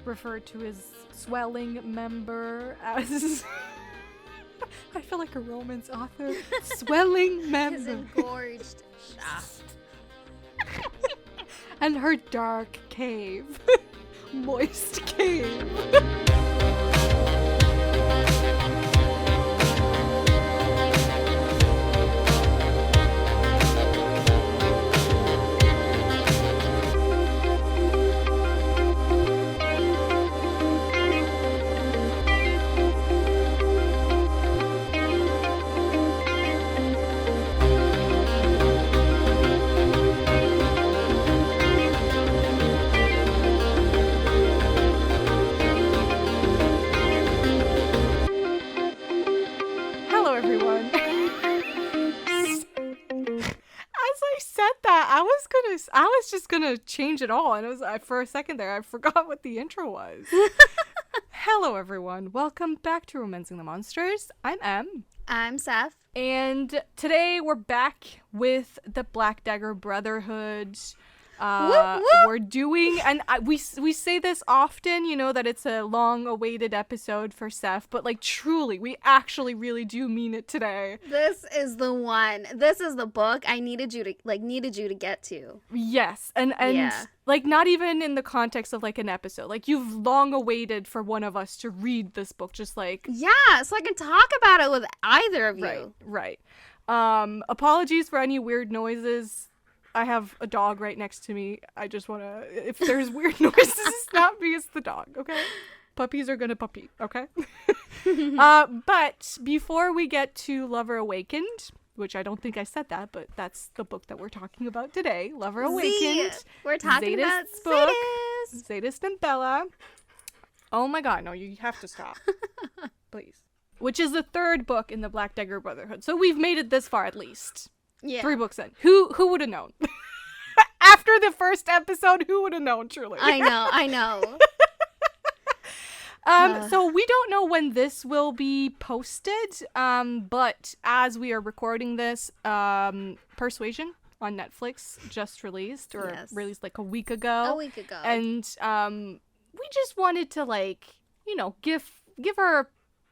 referred to his swelling member as... I feel like a romance author. Swelling member. His engorged shaft. And her dark cave. Moist cave. I was just gonna change it all, and it was for a second there I forgot what the intro was. Hello everyone, welcome back to Romancing the Monsters. I'm Em. I'm Seff. And today we're back with the Black Dagger Brotherhood. Whoop, whoop. We're doing, and we say this often, you know, that it's a long-awaited episode for Seff, but like truly, we actually really do mean it today. This is the one. This is the book I needed you to get to. Yes, and yeah. Like not even in the context of like an episode. Like you've long awaited for one of us to read this book, just like yeah, so I can talk about it with either of you. Right. Apologies for any weird noises. I have a dog right next to me. I just want to... If there's weird noises, it's not me, it's the dog, okay? Puppies are gonna puppy, okay? But before we get to Lover Awakened, which I don't think I said that, but that's the book that we're talking about today. Lover Awakened. We're talking about book, Zsadist. Zsadist and Bella. Oh my god, no, you have to stop. Please. Which is the third book in the Black Dagger Brotherhood. So we've made it this far at least. Yeah. 3 books in. Who would have known? After the first episode, who would have known, truly? I know. So we don't know when this will be posted, but as we are recording this, Persuasion on Netflix just released, released like a week ago. And we just wanted to, like, you know, give our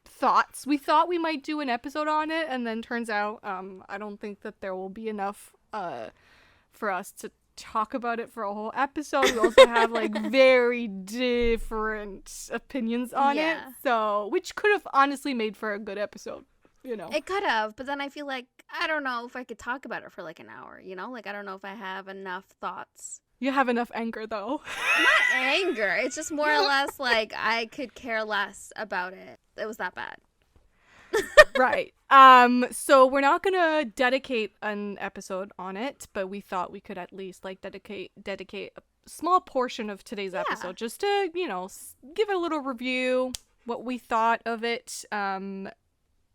thoughts. We thought we might do an episode on it, and then turns out I don't think that there will be enough for us to talk about it for a whole episode. We also have like very different opinions on it, so which could have honestly made for a good episode, you know. It could have, but then I feel like I don't know if I could talk about it for like an hour, you know, like I don't know if I have enough thoughts. You have enough anger, though. Not anger. It's just more or less like I could care less about it. It was that bad. Right. So we're not gonna dedicate an episode on it, but we thought we could at least like dedicate a small portion of today's episode just to, you know, give a little review, what we thought of it.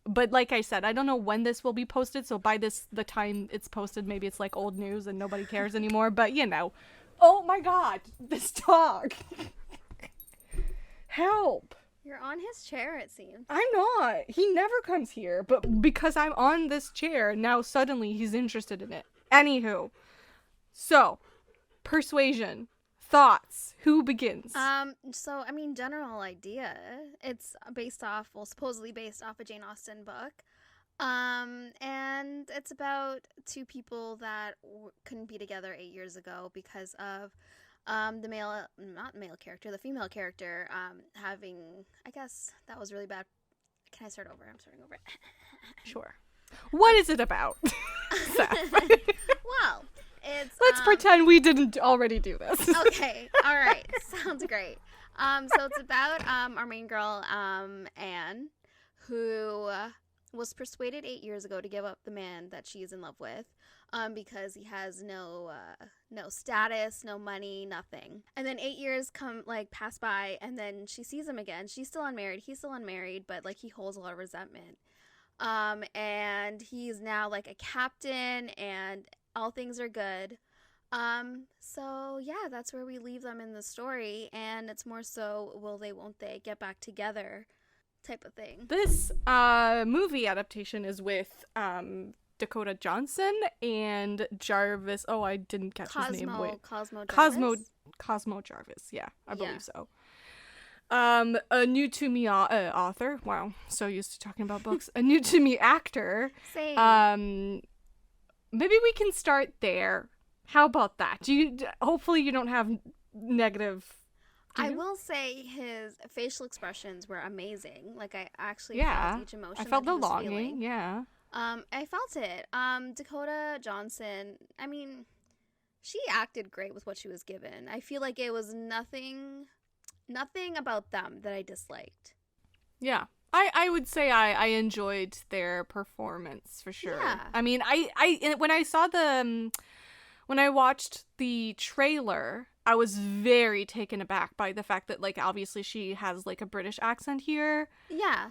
But like I said, I don't know when this will be posted, so by the time it's posted, maybe it's like old news and nobody cares anymore, but you know. Oh my god, this dog. Help. You're on his chair, it seems. I'm not. He never comes here, but because I'm on this chair, now suddenly he's interested in it. Anywho. So, Persuasion. Thoughts. Who begins? So, I mean, general idea. It's supposedly based off a Jane Austen book. And it's about 2 people that couldn't be together 8 years ago because of the female character having, I guess that was really bad. Can I start over? I'm starting over. Sure. What is it about? Well, let's pretend we didn't already do this. Okay. All right. Sounds great. So it's about our main girl, Anne, who was persuaded 8 years ago to give up the man that she is in love with, because he has no status, no money, nothing. And then 8 years pass by, and then she sees him again. She's still unmarried. He's still unmarried, but like he holds a lot of resentment. And he's now like a captain, and all things are good. So yeah, that's where we leave them in the story, and it's more so will they, won't they get back together type of thing. This movie adaptation is with Dakota Johnson and Jarvis. Oh, I didn't catch his name. Wait. Cosmo Jarvis. Cosmo Jarvis. Yeah, I believe so. A new to me author. Wow, so used to talking about books. A new to me actor. Same. Maybe we can start there. How about that? Hopefully you don't have negative. I will say his facial expressions were amazing. Like, I actually Yeah, felt each emotion I felt that the he was longing. feeling. Yeah. I felt it. Dakota Johnson, I mean, she acted great with what she was given. I feel like it was nothing about them that I disliked. Yeah. I would say I enjoyed their performance for sure. Yeah. I mean, when I saw when I watched the trailer, I was very taken aback by the fact that, like, obviously she has, like, a British accent here. Yeah.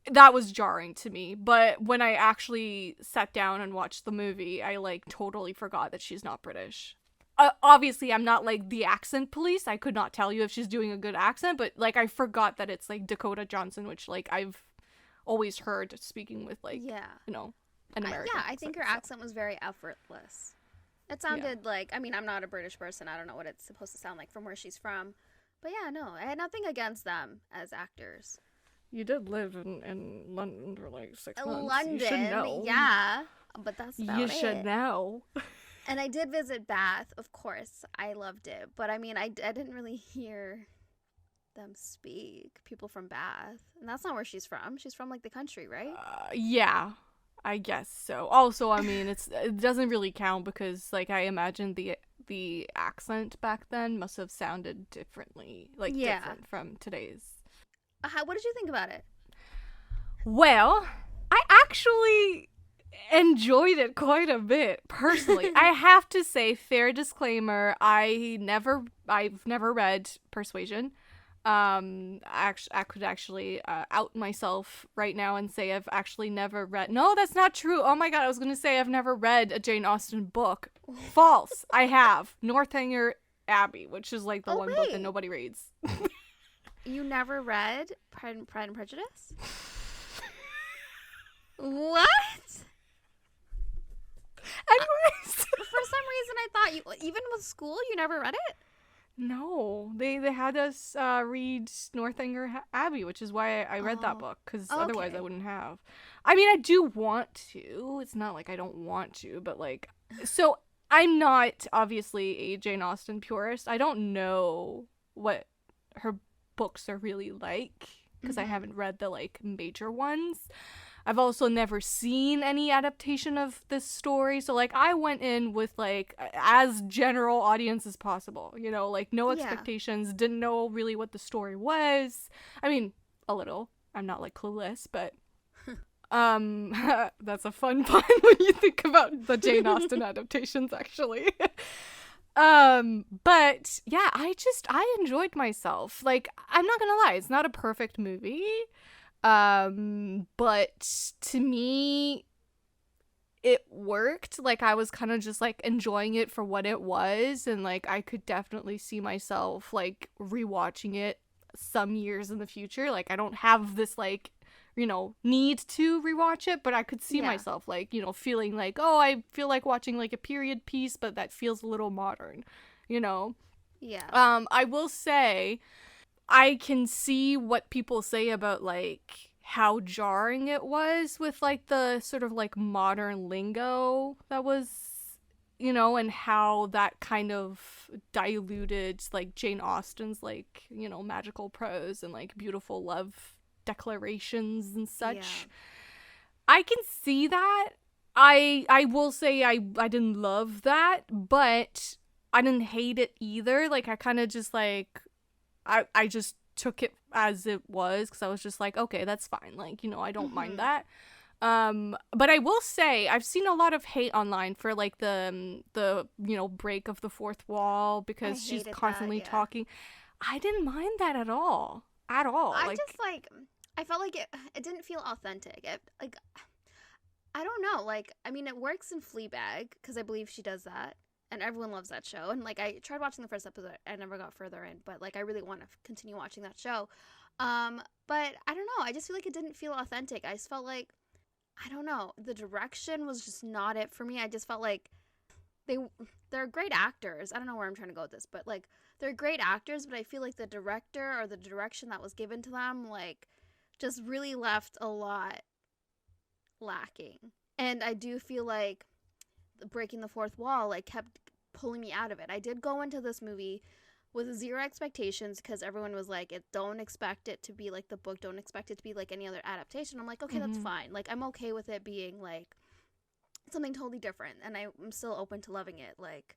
That was jarring to me. But when I actually sat down and watched the movie, I, like, totally forgot that she's not British. Obviously, I'm not, like, the accent police. I could not tell you if she's doing a good accent, but, like, I forgot that it's, like, Dakota Johnson, which, like, I've always heard speaking with, like, Yeah. you know, an American I think her accent was very effortless. It sounded like, I mean, I'm not a British person. I don't know what it's supposed to sound like from where she's from. But yeah, no, I had nothing against them as actors. You did live in London for, like, 6 months. London, you should know. yeah. But that's about it. You should know. And I did visit Bath, of course. I loved it. But I mean, I didn't really hear them speak, people from Bath. And that's not where she's from. She's from, like, the country, right? Yeah, I guess so. Also, I mean, it doesn't really count because, like, I imagine the accent back then must have sounded differently, like, different from today's. What did you think about it? Well, I actually enjoyed it quite a bit, personally. I have to say, fair disclaimer, I've never read Persuasion. I could actually out myself right now and say I've actually never read. No, that's not true. Oh my god, I was gonna say I've never read a Jane Austen book. False. I have Northanger Abbey, which is, like, the one book that nobody reads. You never read Pride and Prejudice? What? Anyways, for some reason I thought you, even with school, you never read it. No, they had us read Northanger Abbey, which is why I read that book, because otherwise I wouldn't have. I mean, I do want to. It's not like I don't want to, but, like, so I'm not obviously a Jane Austen purist. I don't know what her books are really like because I haven't read the, like, major ones. I've also never seen any adaptation of this story, so, like, I went in with, like, as general audience as possible, you know, like, no expectations, didn't know really what the story was. I mean, a little. I'm not, like, clueless, but that's a fun pun when you think about the Jane Austen adaptations, actually. But yeah, I enjoyed myself. Like, I'm not gonna lie, it's not a perfect movie. But to me, it worked. Like, I was kind of just, like, enjoying it for what it was, and, like, I could definitely see myself, like, rewatching it some years in the future. Like, I don't have this, like, you know, need to rewatch it, but I could see myself, like, you know, feeling like, oh, I feel like watching, like, a period piece, but that feels a little modern, you know? Yeah. I will say, I can see what people say about, like, how jarring it was with, like, the sort of, like, modern lingo that was, you know, and how that kind of diluted, like, Jane Austen's, like, you know, magical prose and, like, beautiful love declarations and such. Yeah. I can see that. I will say I didn't love that, but I didn't hate it either. Like, I kind of just, like, I just took it as it was because I was just like, okay, that's fine. Like, you know, I don't mind that. But I will say I've seen a lot of hate online for, like, the you know, break of the fourth wall because she's constantly talking. I didn't mind that at all. I just, like, I felt like it didn't feel authentic. Like, I don't know. Like, I mean, it works in Fleabag because I believe she does that. And everyone loves that show. And, like, I tried watching the first episode. I never got further in. But, like, I really want to continue watching that show. But I don't know. I just feel like it didn't feel authentic. I just felt like, I don't know. The direction was just not it for me. I just felt like they're great actors. I don't know where I'm trying to go with this, but like they're great actors, but I feel like the director or the direction that was given to them like just really left a lot lacking. And I do feel like breaking the fourth wall like kept pulling me out of it. I did go into this movie with zero expectations because everyone was like, don't expect it to be like the book, don't expect it to be like any other adaptation. I'm like, okay, that's fine. Like, I'm okay with it being like something totally different, and I'm still open to loving it. Like,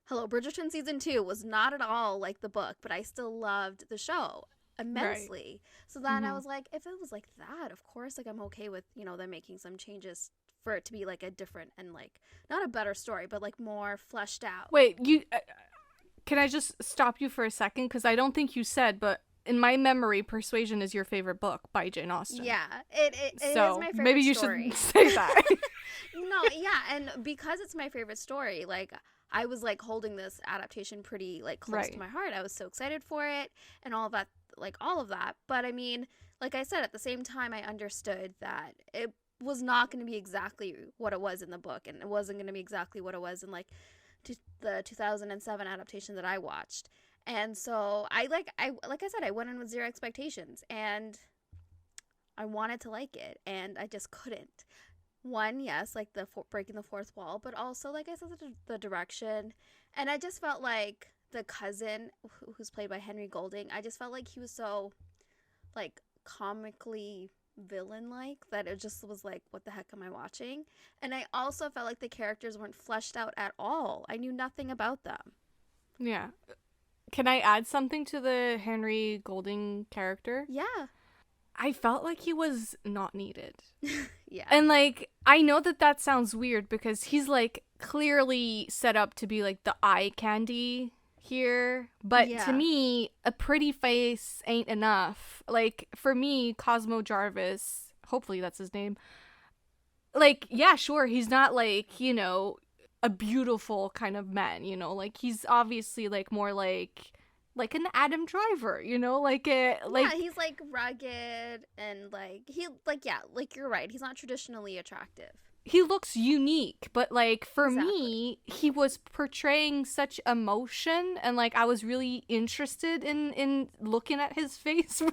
hello, Bridgerton season 2 was not at all like the book, but I still loved the show immensely. Right. So then I was like, if it was like that, of course, like I'm okay with, you know, them making some changes for it to be like a different and like not a better story, but like more fleshed out. Wait, you can I just stop you for a second, because I don't think you said, but in my memory, Persuasion is your favorite book by Jane Austen. Yeah, it so is my favorite maybe you story. should say that. No, yeah, and because it's my favorite story, like I was like holding this adaptation pretty like close to my heart. I was so excited for it and all of that, like all of that. But I mean, like I said, at the same time, I understood that it was not going to be exactly what it was in the book, and it wasn't going to be exactly what it was in like the 2007 adaptation that I watched. And so I said, I went in with zero expectations, and I wanted to like it, and I just couldn't. One, yes, like the breaking the fourth wall, but also, like I said, the direction. And I just felt like the cousin, who's played by Henry Golding, I just felt like he was so, like, comically villain-like that it just was like, what the heck am I watching? And I also felt like the characters weren't fleshed out at all. I knew nothing about them. Yeah. Can I add something to the Henry Golding character? Yeah. I felt like he was not needed. Yeah. And, like, I know that sounds weird because he's, like, clearly set up to be, like, the eye candy here. But to me, a pretty face ain't enough. Like, for me, Cosmo Jarvis, hopefully that's his name, like, yeah, sure, he's not, like, you know, a beautiful kind of man, you know? Like, he's obviously, like, more like an Adam Driver, you know, like yeah, he's like rugged and like like you're right, he's not traditionally attractive. He looks unique, but like for me, he was portraying such emotion, and like I was really interested in looking at his face.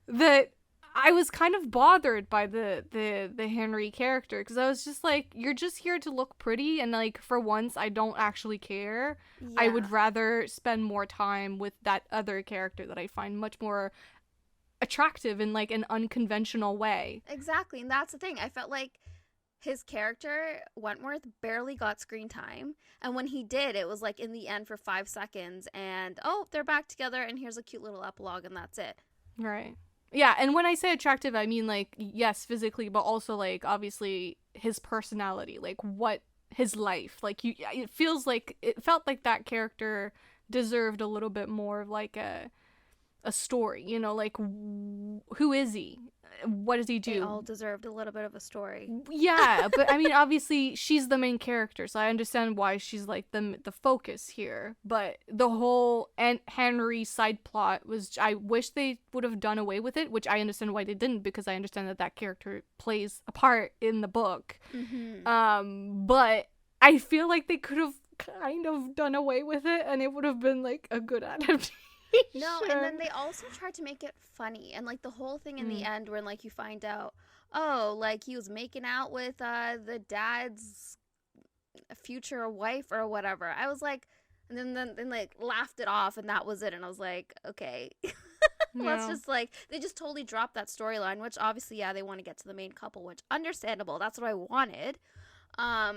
That I was kind of bothered by the Henry character, because I was just like, you're just here to look pretty, and like for once I don't actually care. Yeah. I would rather spend more time with that other character that I find much more attractive in like an unconventional way. Exactly, and that's the thing. I felt like his character, Wentworth, barely got screen time, and when he did, it was like in the end for 5 seconds, and oh, they're back together, and here's a cute little epilogue, and that's it. Right. Yeah, and when I say attractive, I mean, like, yes, physically, but also, like, obviously his personality, like, what his life, like, it felt like that character deserved a little bit more of, like, a story, you know, like, who is he? What does he do? They all deserved a little bit of a story. Yeah, but I mean, obviously she's the main character, so I understand why she's like the focus here. But the whole Henry side plot was, I wish they would have done away with it, which I understand why they didn't, because I understand that character plays a part in the book. Mm-hmm. But I feel like they could have kind of done away with it, and it would have been like a good adaptation. No, and then they also tried to make it funny, and like the whole thing in the end when like you find out, oh, like he was making out with the dad's future wife or whatever. I was like, and then like laughed it off, and that was it. And I was like, okay, let's just like, they just totally dropped that storyline, which obviously, yeah, they want to get to the main couple, which understandable. That's what I wanted. I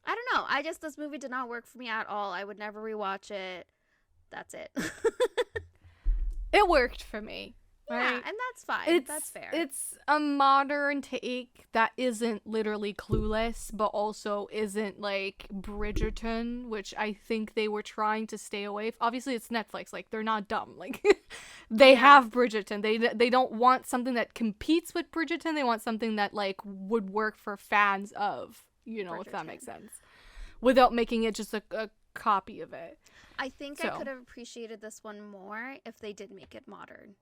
don't know. This movie did not work for me at all. I would never rewatch it. That's it. It worked for me. Right? Yeah, and that's fine. That's fair. It's a modern take that isn't literally Clueless, but also isn't like Bridgerton, which I think they were trying to stay away from. Obviously, it's Netflix. Like, they're not dumb. Like, they have Bridgerton. They don't want something that competes with Bridgerton. They want something that like would work for fans of, you know, Bridgerton, if that makes sense, without making it just a copy of it. I think I could have appreciated this one more if they did make it modern.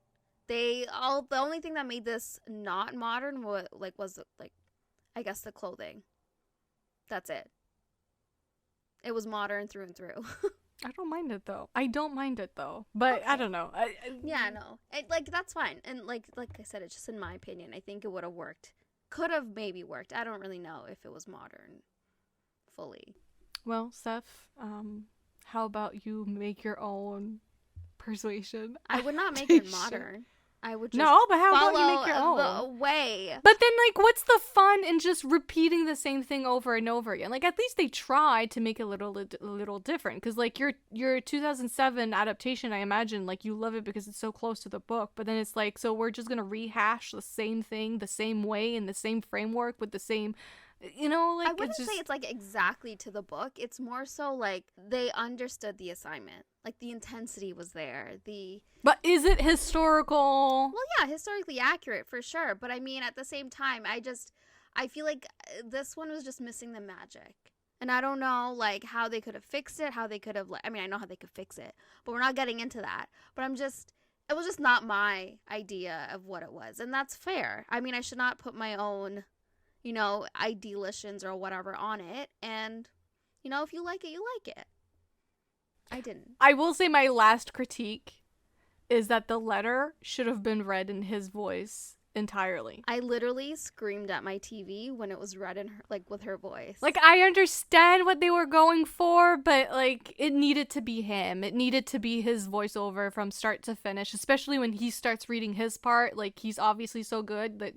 The only thing that made this not modern was I guess the clothing. That's it. It was modern through and through. I don't mind it though. But okay. I don't know. Yeah, no. That's fine. And like I said, it's just in my opinion. I think it would have worked. Could have maybe worked. I don't really know if it was modern fully. Well, Seff, how about you make your own persuasion? I would not make it modern. I would just no, but how follow about you make your own the way? But then, like, what's the fun in just repeating the same thing over and over again? Like, at least they tried to make it a little different. Because, like, your 2007 adaptation, I imagine, like, you love it because it's so close to the book. But then it's like, so we're just gonna rehash the same thing, the same way, in the same framework with the same. Like I wouldn't say it's like exactly to the book. It's more so like they understood the assignment. Like the intensity was there. But is it historical? Well, yeah, historically accurate for sure. But I mean, at the same time, I feel like this one was just missing the magic. And I don't know like how they could have fixed it, how they could have I mean, I know how they could fix it, but we're not getting into that. But it was just not my idea of what it was. And that's fair. I mean, I should not put my own idealizations or whatever on it. And, if you like it, you like it. I didn't. I will say my last critique is that the letter should have been read in his voice entirely. I literally screamed at my TV when it was read in her, with her voice. Like, I understand what they were going for, but, like, it needed to be him. It needed to be his voiceover from start to finish, especially when he starts reading his part. Like, he's obviously so good that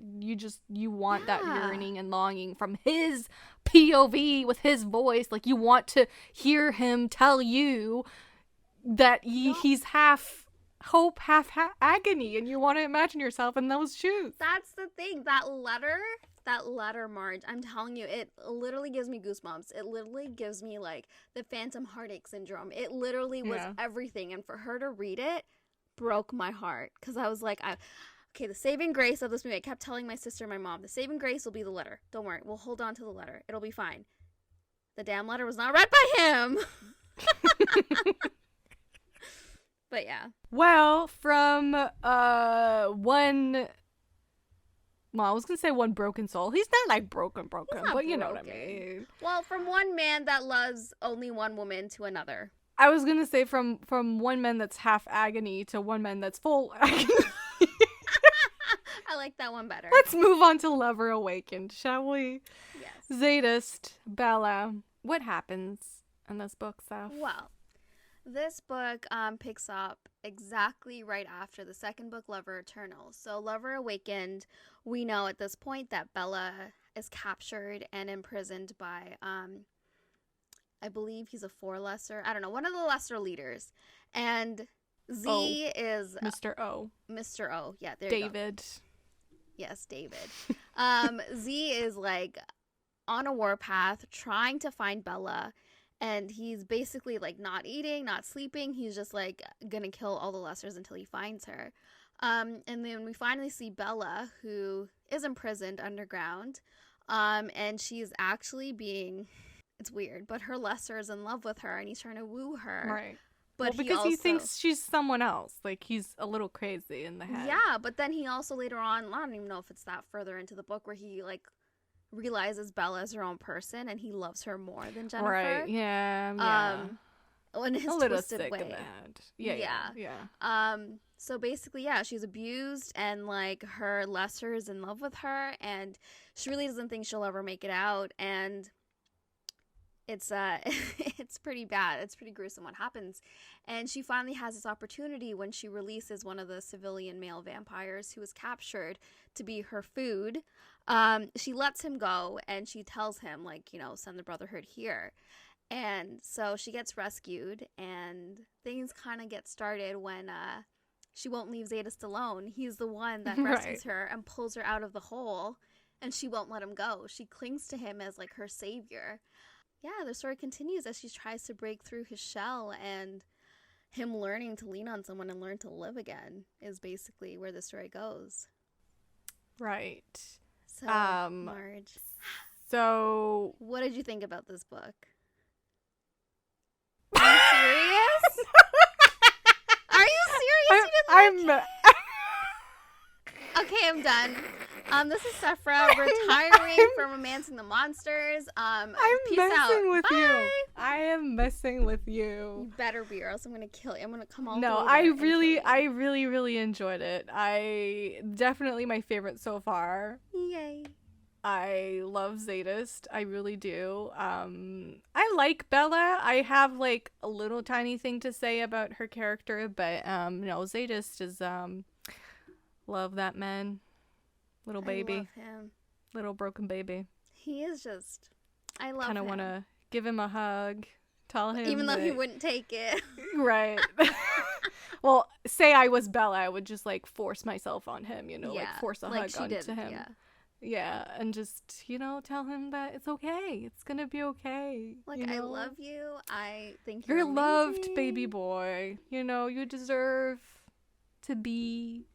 you want that yearning and longing from his POV with his voice. Like, you want to hear him tell you that he's half hope, half agony, and you want to imagine yourself in those shoes. That's the thing. That letter, Marge, I'm telling you, it literally gives me goosebumps. It literally gives me like the phantom heartache syndrome. It literally was everything, and for her to read it broke my heart because I was like, okay, the saving grace of this movie. I kept telling my sister and my mom, the saving grace will be the letter. Don't worry, we'll hold on to the letter. It'll be fine. The damn letter was not read by him. But yeah. Well, from I was gonna say one broken soul. He's not like broken, but you know what I mean. Well, from one man that loves only one woman to another. I was gonna say from one man that's half agony to one man that's full agony. I like that one better. Let's move on to Lover Awakened, shall we? Yes. Zsadist, Bella. What happens in this book, Seff? Well, this book picks up exactly right after the second book, Lover Eternal. So Lover Awakened, we know at this point that Bella is captured and imprisoned by, I believe he's a four lesser, I don't know, one of the lesser leaders. And Z is... Mr. O. Mr. O, yeah, there you go. David. Yes, David. Z is like on a warpath trying to find Bella. And he's basically, like, not eating, not sleeping. He's just, like, gonna kill all the lessers until he finds her. And then we finally see Bella, who is imprisoned underground. And she's actually being... It's weird, but her lesser is in love with her, and he's trying to woo her. Right. But because he thinks she's someone else. Like, he's a little crazy in the head. Yeah, but then he also later on... I don't even know if it's that further into the book where he, like... realizes Bella is her own person and he loves her more than Jennifer. Right, yeah. In his a little twisted sick way. in the head. Yeah. So basically, yeah, she's abused and like her lesser is in love with her and she really doesn't think she'll ever make it out, and it's it's pretty bad. It's pretty gruesome what happens. And she finally has this opportunity when she releases one of the civilian male vampires who was captured to be her food. She lets him go and she tells him, like, send the Brotherhood here. And so she gets rescued and things kind of get started when she won't leave Zsadist alone. He's the one that rescues her and pulls her out of the hole, and she won't let him go. She clings to him as like her savior. Yeah, the story continues as she tries to break through his shell, and him learning to lean on someone and learn to live again is basically where the story goes. Right. So, Marge. So, what did you think about this book? Are you serious? Are you serious? You didn't like it? Okay, I'm done. This is Sephra retiring from romancing the monsters. Peace out. With Bye. you. I am messing with you. You better be, or else I'm gonna kill you. I'm gonna come all No, the way there and kill you. I really enjoyed it. I definitely my favorite so far. Yay. I love Zsadist. I really do. I like Bella. I have like a little tiny thing to say about her character, but no, Zsadist is love that man. Little baby. I love him. Little broken baby. He is just I love him. Kind of want to give him a hug. Tell him even though he wouldn't take it. Right. Well, say I was Bella, I would just like force myself on him, you know, like force a hug onto him. Yeah, and just, you know, tell him that it's okay. It's gonna be okay. Like, you know? I love you. I think you're amazing. loved, baby boy. You know, you deserve to be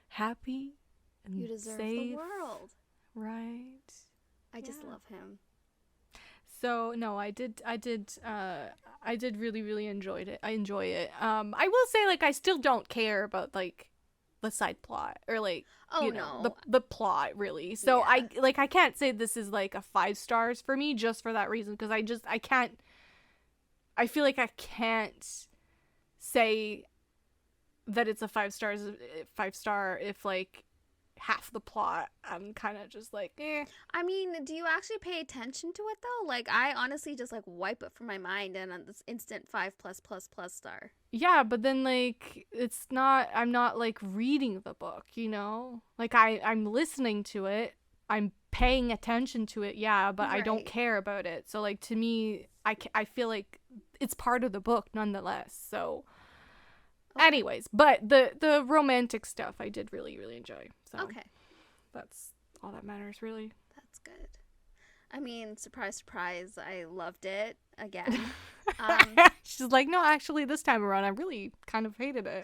happy and you deserve safe. the world. Right. I just love him. So no, I did really enjoy it. I will say, like, I still don't care about like the side plot or like the plot really. So I can't say this is like a 5 stars for me just for that reason, because I feel like I can't say that it's a 5 star if like half the plot I'm kind of just like I mean, do you actually pay attention to it though? Like, I honestly just like wipe it from my mind and on this instant 5+++ star. Yeah, but then like I'm not like reading the book, you know, like I'm listening to it, I'm paying attention to it, yeah, but I don't care about it. So like, to me, I feel like it's part of the book nonetheless. So anyways, but the romantic stuff I did really enjoy. So that's all that matters, really. That's good. I mean, surprise, I loved it again. She's like, no, actually, this time around, I really kind of hated it.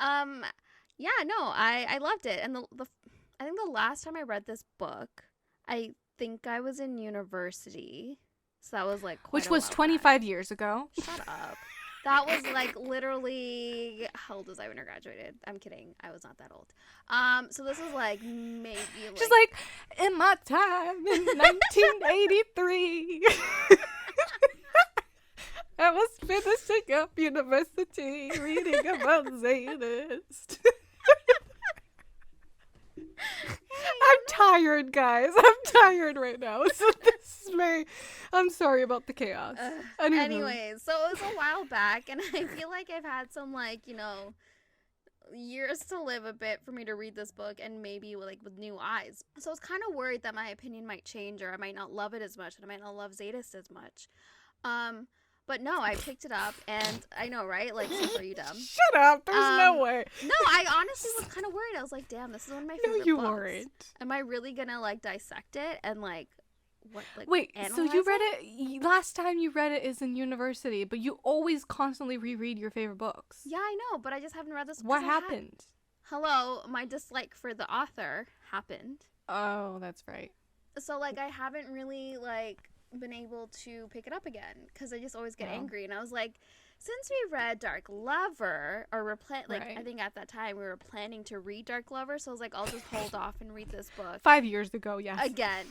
Yeah, no, I loved it. And I think the last time I read this book, I think I was in university. So that was like which was 25 years ago. Shut up. That was like literally, how old was I when I graduated? I'm kidding. I was not that old. So this was like maybe like... She's like, in my time in 1983. I was finishing up university reading about Zsadist. I'm tired, guys. I'm tired right now. So I'm sorry about the chaos. Anyways, so it was a while back, and I feel like I've had some, like, you know, years to live a bit for me to read this book, and maybe like with new eyes. So I was kind of worried that my opinion might change, or I might not love it as much, and I might not love Zsadist as much. But no, I picked it up, and I know, right? Like, so are you dumb? Shut up! There's no way. No, I honestly was kind of worried. I was like, damn, this is one of my favorite books. No, you weren't. Am I really gonna like dissect it and like what? Like, wait, so you read it last time you read it is in university, but you always constantly reread your favorite books. Yeah, I know, but I just haven't read this. What happened? Hello, my dislike for the author happened. Oh, that's right. So like, I haven't really like been able to pick it up again because I just always get angry, and I was like, since we read Dark Lover, or I think at that time we were planning to read Dark Lover, so I was like, I'll just hold off and read this book 5 years ago. Yes, again.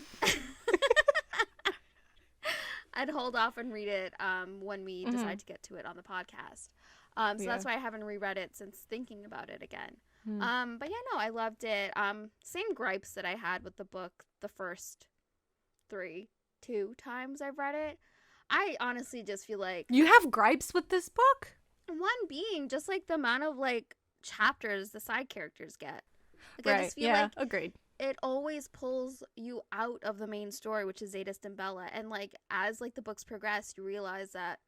I'd hold off and read it when we decide to get to it on the podcast. So that's why I haven't reread it since thinking about it again. But yeah, no, I loved it. Same gripes that I had with the book the first 2 times I've read it. I honestly just feel like... You have gripes with this book? One being just like the amount of like chapters the side characters get. Like, I just feel like agreed. It always pulls you out of the main story, which is Zsadist and Bella. And like, as like the books progress, you realize that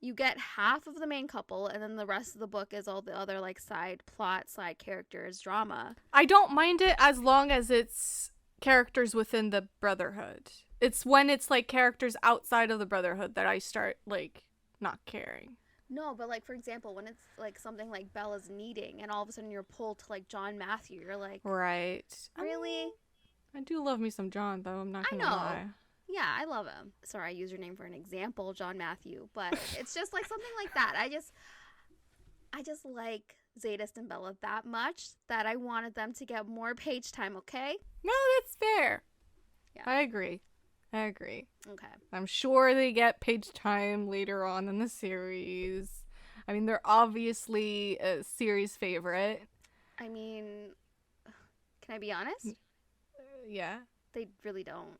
you get half of the main couple, and then the rest of the book is all the other like side plot, side characters, drama. I don't mind it as long as it's characters within the Brotherhood. It's when it's like characters outside of the Brotherhood that I start like not caring. No, but like, for example, when it's like something like Bella's needing, and all of a sudden you're pulled to like John Matthew, you're like, right? Really? I do love me some John, though. I'm not gonna lie. Yeah, I love him. Sorry, I used your name for an example, John Matthew, but it's just like something like that. I just like Zsadist and Bella that much that I wanted them to get more page time, okay? No, that's fair. Yeah. I agree. Okay. I'm sure they get page time later on in the series. I mean, they're obviously a series favorite. I mean, can I be honest? Yeah. They really don't.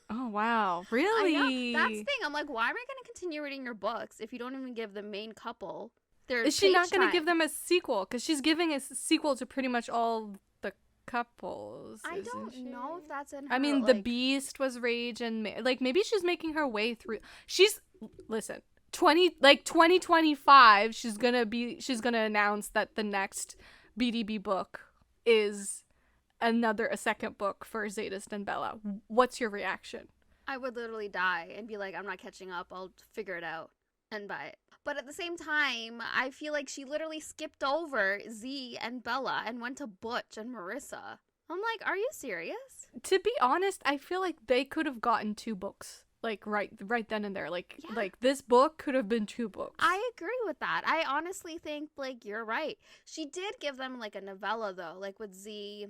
Oh, wow. Really? I know. That's the thing. I'm like, why am I going to continue reading your books if you don't even give the main couple their Is she not going to give them a sequel? Because she's giving a sequel to pretty much all the couples. I don't know if that's in her. I mean, the Beast was Rage, and like maybe she's making her way through. Listen, 2025. She's gonna announce that the next BDB book is a second book for Zsadist and Bella. What's your reaction? I would literally die and be like, I'm not catching up. I'll figure it out and buy it. But at the same time, I feel like she literally skipped over Z and Bella and went to Butch and Marissa. I'm like, are you serious? To be honest, I feel like they could have gotten 2 books. Like right then and there. Like this book could have been 2 books. I agree with that. I honestly think like you're right. She did give them like a novella though, like with Z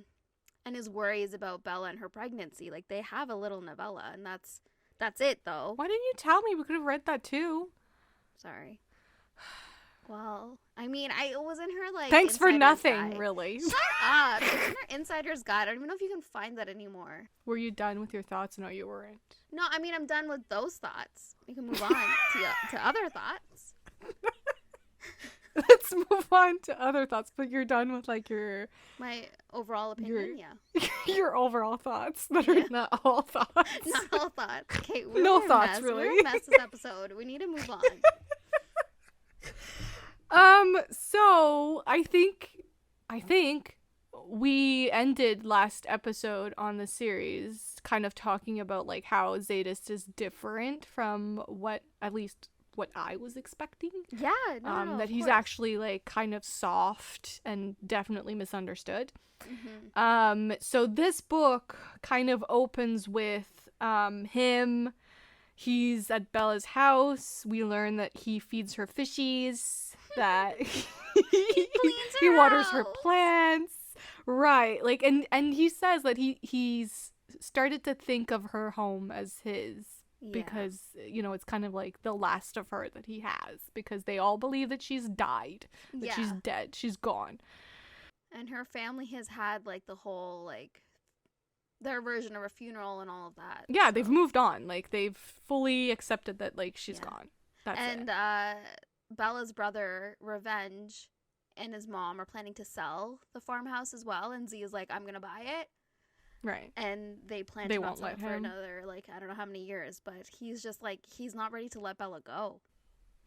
and his worries about Bella and her pregnancy. Like they have a little novella, and that's it though. Why didn't you tell me? We could have read that too. Sorry. Well, I mean, it was in her like. Thanks for nothing, guide. really. Shut up! It's in her insider's guide. I don't even know if you can find that anymore. Were you done with your thoughts? No, you weren't. No, I mean I'm done with those thoughts. We can move on to other thoughts. Let's move on to other thoughts, but you're done with like my overall opinion, yeah. Your overall thoughts that are not all thoughts. Not all thoughts. Okay, we're no a thoughts mess. really. We're a mess this episode. We need to move on. So I think we ended last episode on the series kind of talking about like how Zsadist is different from what I was expecting. Yeah, no, that he's actually like kind of soft and definitely misunderstood. Mm-hmm. So this book kind of opens with him. He's at Bella's house. We learn that he feeds her fishies, that he waters her plants. Right. Like and he says that he's started to think of her home as his. Yeah. Because, it's kind of like the last of her that he has. Because they all believe that she's died. That she's dead. She's gone. And her family has had, like, the whole, like, their version of a funeral and all of that. Yeah, so. They've moved on. Like, they've fully accepted that, like, she's gone. That's it. And Bella's brother, Revenge, and his mom are planning to sell the farmhouse as well. And Z is like, I'm going to buy it. Right. And they plan to not sell it for another, like, I don't know how many years. But he's just, like, he's not ready to let Bella go.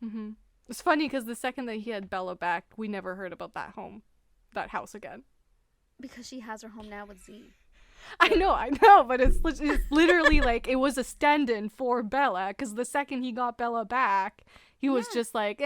Mm-hmm. It's funny because the second that he had Bella back, we never heard about that house again. Because she has her home now with Z. I know, but it's literally like it was a stand-in for Bella because the second he got Bella back, he was just like,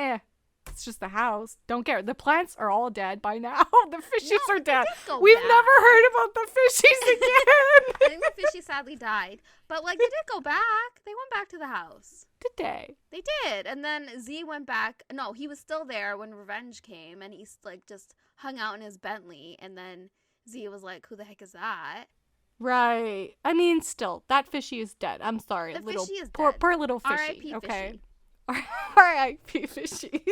it's just the house. Don't care. The plants are all dead by now. The fishies are dead. We've never heard about the fishies again. I think the fishies sadly died. But, like, they did go back. They went back to the house. Did they? They did. And then Z went back. No, he was still there when Revenge came. And he's, like, just hung out in his Bentley. And then Z was like, who the heck is that? Right. I mean, still, that fishy is dead. I'm sorry. The fishy is dead. Poor little fishy. R.I.P. Okay. Fishy. R.I.P. Fishy.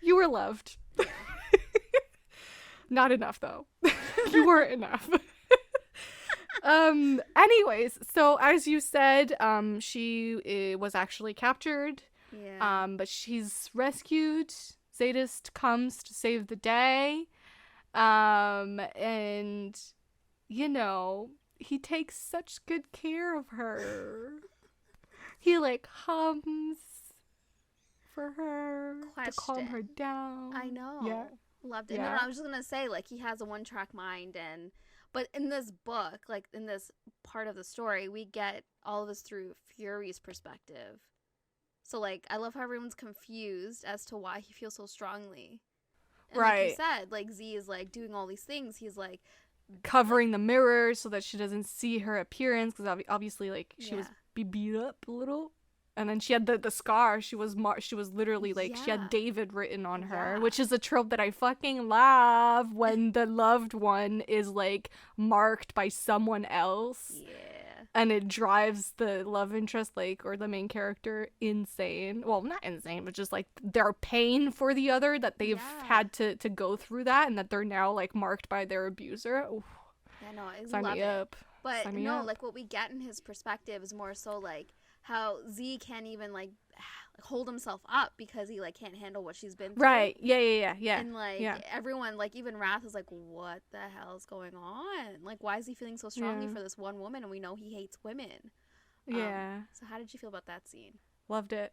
You were loved. Not enough, though. You weren't enough. Anyways, so as you said, she was actually captured. Yeah. But she's rescued. Zsadist comes to save the day. And, he takes such good care of her. He, like, hums for her to calm her down. I know. Yeah. Loved it. Yeah. No, I was just going to say, like, he has a one-track mind, but in this book, like, in this part of the story, we get all of this through Fury's perspective. So, like, I love how everyone's confused as to why he feels so strongly. And right. Like you said, like, Z is, like, doing all these things. He's, like... covering the mirror so that she doesn't see her appearance, because obviously, like, she was beat up a little. And then she had the scar. She was literally like, she had David written on her, which is a trope that I fucking love, when the loved one is like marked by someone else. Yeah. And it drives the love interest, like, or the main character, insane. Well, not insane, but just like their pain for the other, that they've had to go through that, and that they're now like marked by their abuser. Oof. Yeah, no, I Sign love me it. up. But Sign me no, up. like what we get in his perspective is more so like how Z can't even like hold himself up because he like can't handle what she's been through. Right. Yeah. And like everyone, like even Wrath is like, what the hell is going on? Like, why is he feeling so strongly for this one woman, and we know he hates women? Yeah. So how did you feel about that scene? Loved it.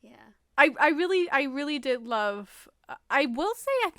Yeah. I really did love. I will say, I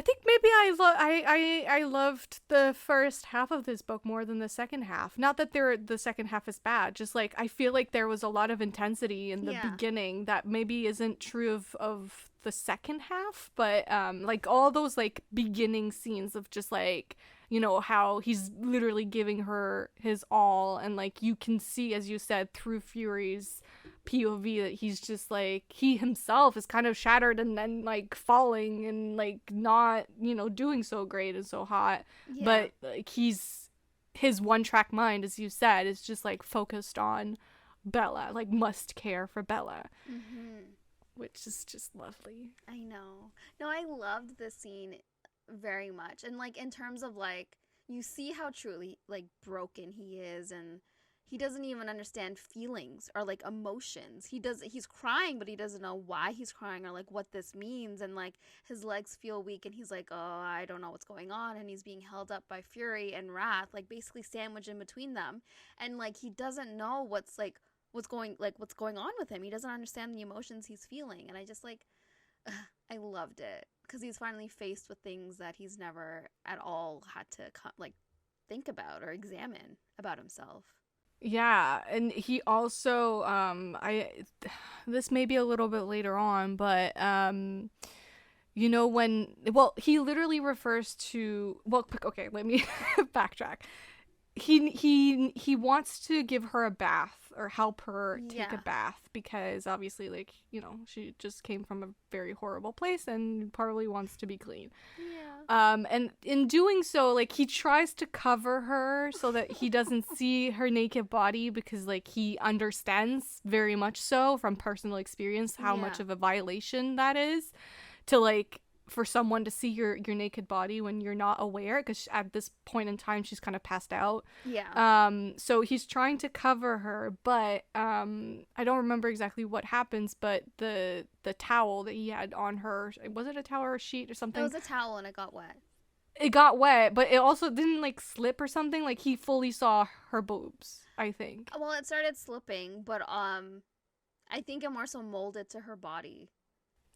think maybe I loved the first half of this book more than the second half. Not that the second half is bad, just like I feel like there was a lot of intensity in the beginning that maybe isn't true of the second half, but like all those like beginning scenes of just like, you know, how he's literally giving her his all, and like you can see, as you said, through Fury's POV, that he's just like, he himself is kind of shattered and then like falling and like not, you know, doing so great and so hot. But like his one track mind, as you said, is just like focused on Bella, like must care for Bella. Which is just lovely. I know. No, I loved this scene very much. And like in terms of like, you see how truly like broken he is, and he doesn't even understand feelings or like emotions. He's crying, but he doesn't know why he's crying or like what this means. And like his legs feel weak, and he's like, oh, I don't know what's going on. And he's being held up by Fury and Wrath, like basically sandwiched in between them. And like he doesn't know what's going on with him. He doesn't understand the emotions he's feeling. And I just like, I loved it, because he's finally faced with things that he's never at all had to like think about or examine about himself. Yeah, and he also this may be a little bit later on, but you know, he literally refers to, okay, let me backtrack. He wants to give her a bath, or help her take a bath, because obviously, like, you know, she just came from a very horrible place and probably wants to be clean. And in doing so, like, he tries to cover her so that he doesn't see her naked body, because like he understands very much so from personal experience how much of a violation that is, to like, for someone to see your naked body when you're not aware, because at this point in time she's kind of passed out. So he's trying to cover her, but I don't remember exactly what happens, but the towel that he had on her, was it a towel or a sheet or something? It was a towel, and it got wet. It got wet, but it also didn't like slip or something. Like he fully saw her boobs, I think. Well, it started slipping, but I think it more so molded to her body.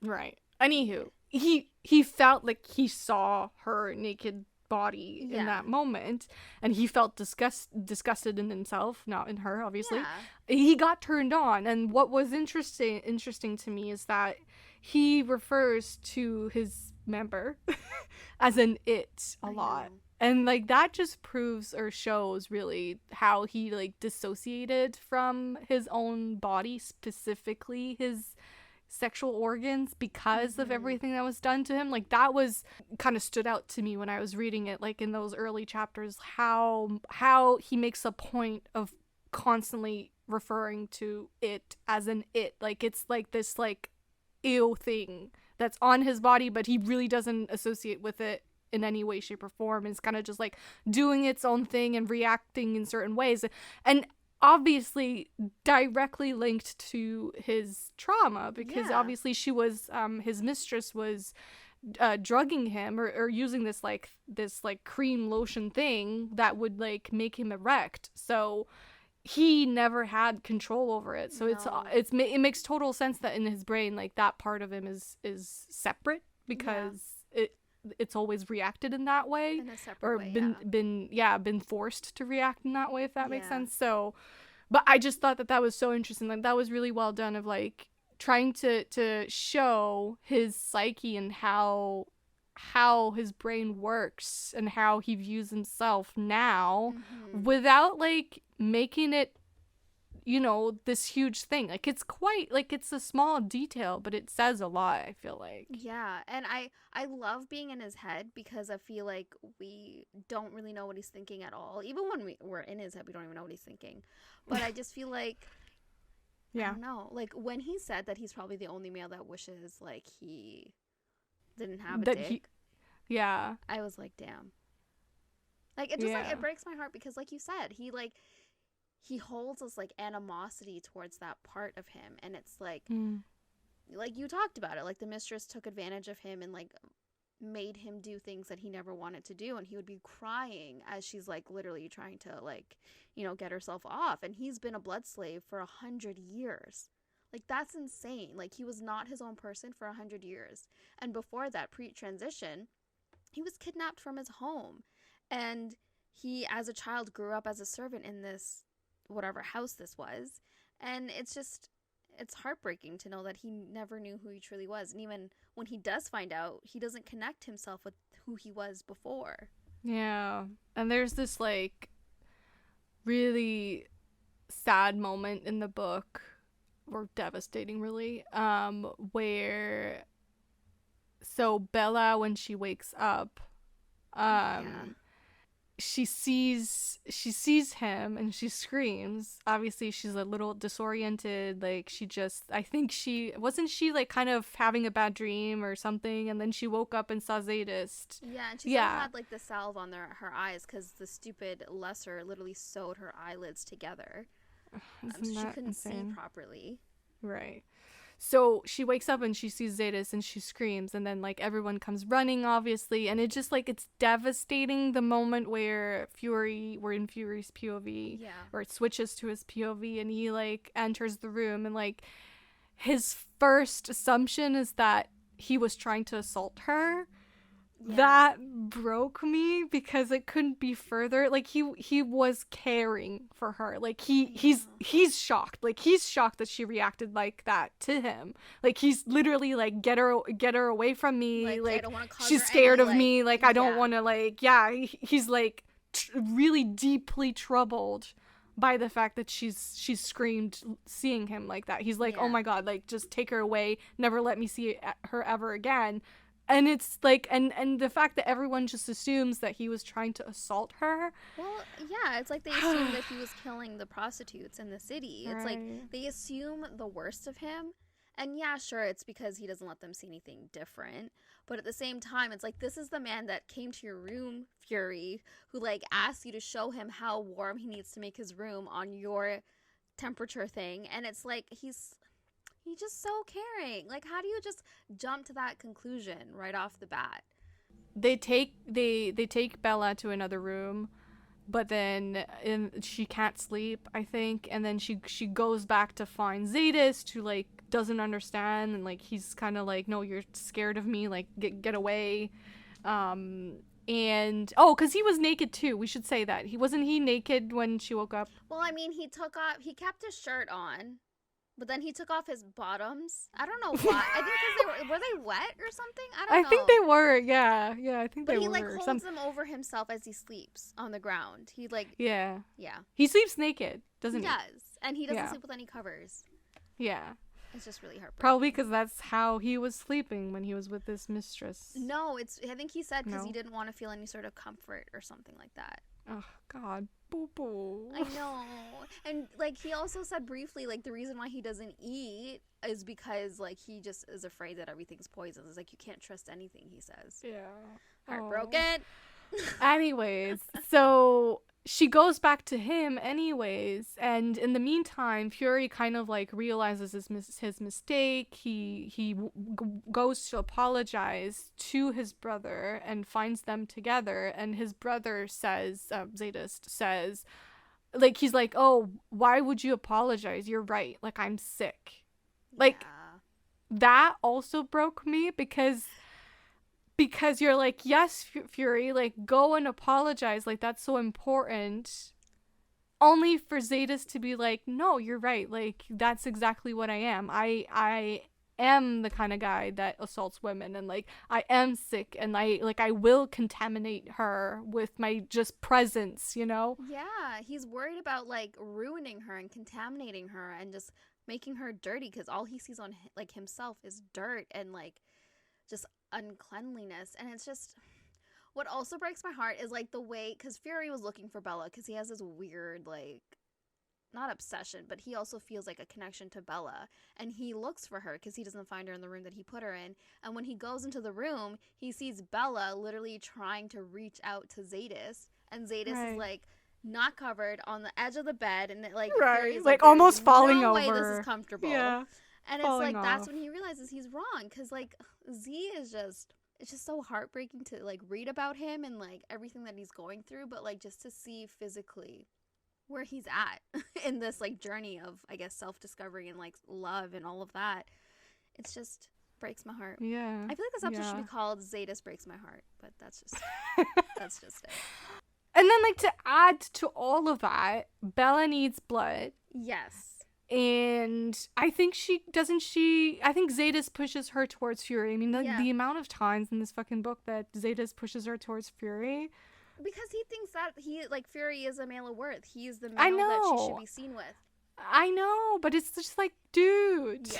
Right. Anywho, he felt like he saw her naked body in that moment, and he felt disgusted in himself, not in her, obviously. He got turned on, and what was interesting to me is that he refers to his member as an it a lot. And like that just proves or shows really how he like dissociated from his own body, specifically his sexual organs, because of everything that was done to him. Like that was kind of stood out to me when I was reading it, like in those early chapters, how he makes a point of constantly referring to it as an it, like it's like this like ill thing that's on his body, but he really doesn't associate with it in any way, shape, or form. It's kind of just like doing its own thing and reacting in certain ways, and obviously directly linked to his trauma, because obviously she was his mistress was drugging him or using this cream lotion thing that would like make him erect, so he never had control over it. So it makes total sense that in his brain, like that part of him is separate, because it's always reacted in that way, in a separate way, been forced to react in that way, if that makes sense. So, but I just thought that was so interesting. Like that was really well done, of like trying to show his psyche and how his brain works and how he views himself now, without like making it you know, this huge thing. Like, it's quite, like, it's a small detail, but it says a lot, I feel like. Yeah, and I love being in his head because I feel like we don't really know what he's thinking at all. Even when we're in his head, we don't even know what he's thinking. But I just feel like, I don't know, like, when he said that he's probably the only male that wishes, like, he didn't have a dick, yeah. I was like, damn. Like, it just, like, it breaks my heart because, like you said, he holds this, like, animosity towards that part of him. And it's, like, like, you talked about it. Like, the mistress took advantage of him and, like, made him do things that he never wanted to do. And he would be crying as she's, like, literally trying to, like, you know, get herself off. And he's been a blood slave for 100 years. Like, that's insane. Like, he was not his own person for 100 years. And before that, pre-transition, he was kidnapped from his home. And he, as a child, grew up as a servant in this, whatever house this was. And it's just, it's heartbreaking to know that he never knew who he truly was. And even when he does find out, he doesn't connect himself with who he was before. Yeah. And there's this, like, really sad moment in the book, or devastating, really, where, so Bella, when she wakes up, she sees him and she screams. Obviously she's a little disoriented, like, I think wasn't she like kind of having a bad dream or something, and then she woke up and saw Zsadist. Yeah, and she still had like the salve on her eyes because the stupid lesser literally sewed her eyelids together. So she couldn't see properly. Right. So she wakes up and she sees Zsadist and she screams, and then, like, everyone comes running, obviously, and it just, like, it's devastating, the moment where we're in Fury's POV, or it switches to his POV, and he, like, enters the room, and, like, his first assumption is that he was trying to assault her. That broke me because it couldn't be further. Like, he was caring for her. Like, he's shocked. Like, he's shocked that she reacted like that to him. Like, he's literally like, get her away from me. Like, I don't wanna cause she's her scared any, of me. Like, I don't want to, like, he's like really deeply troubled by the fact that she's screamed seeing him like that. He's like, oh my God, like, just take her away. Never let me see her ever again. And it's like, and the fact that everyone just assumes that he was trying to assault her. Well, yeah, it's like they assume that he was killing the prostitutes in the city. It's like they assume the worst of him. And yeah, sure, it's because he doesn't let them see anything different. But at the same time, it's like, this is the man that came to your room, Fury, who, like, asked you to show him how warm he needs to make his room on your temperature thing. And it's like, he's just so caring. Like, how do you just jump to that conclusion right off the bat? They take Bella to another room, but then she can't sleep, I think, and then she goes back to find Zsadist, who, like, doesn't understand, and, like, he's kind of like, no, you're scared of me, like, get away. And because he was naked too, we should say that. Wasn't he naked when she woke up? Well, I mean, he kept his shirt on. But then he took off his bottoms. I don't know why. I think because were they wet or something? I don't know. I think they were. Yeah, I think they were. But he, like, holds them over himself as he sleeps on the ground. He, like, yeah. He sleeps naked, doesn't he? He does, and he doesn't sleep with any covers. Yeah. It's just really heartbreaking. Probably because that's how he was sleeping when he was with this mistress. No, I think he said because he didn't want to feel any sort of comfort or something like that. Oh, God. Boo-boo. I know. And, like, he also said briefly, like, the reason why he doesn't eat is because, like, he just is afraid that everything's poison. It's like, you can't trust anything, he says. Yeah. Heartbroken. Anyways, so she goes back to him anyways, and in the meantime, Fury kind of, like, realizes his mistake. He goes to apologize to his brother and finds them together, and his brother says, Zsadist says, like, he's like, oh, why would you apologize? You're right. Like, I'm sick. Like, that also broke me because you're like, yes, Fury, like, go and apologize, like, that's so important, only for Zsadist to be like, no, you're right, like, that's exactly what I am. I am the kind of guy that assaults women, and like I am sick, and I will contaminate her with my just presence, you know? Yeah, he's worried about like ruining her and contaminating her and just making her dirty because all he sees on like himself is dirt and like just uncleanliness. And it's just what also breaks my heart is like the way, because Fury was looking for Bella because he has this weird like not obsession, but he also feels like a connection to Bella, and he looks for her because he doesn't find her in the room that he put her in. And when he goes into the room, he sees Bella literally trying to reach out to Zsadist, and Zsadist is like not covered on the edge of the bed, and it, like Fury's like almost falling no over. Way this is comfortable. Yeah, and it's like off. That's when he realizes he's wrong, because like Z is just, it's just so heartbreaking to like read about him and like everything that he's going through, but like just to see physically where he's at in this like journey of, I guess, self-discovery and like love and all of that. It's just breaks my heart. Yeah, I feel like this episode should be called Zsadist Breaks My Heart, but that's just that's just it. And then like to add to all of that, Bella needs blood. Yes. And I think I think Zsadist pushes her towards Fury. I mean, the amount of times in this fucking book that Zsadist pushes her towards Fury. Because he thinks that Fury is a male of worth. He's the male that she should be seen with. I know, but it's just like, dude. Yeah.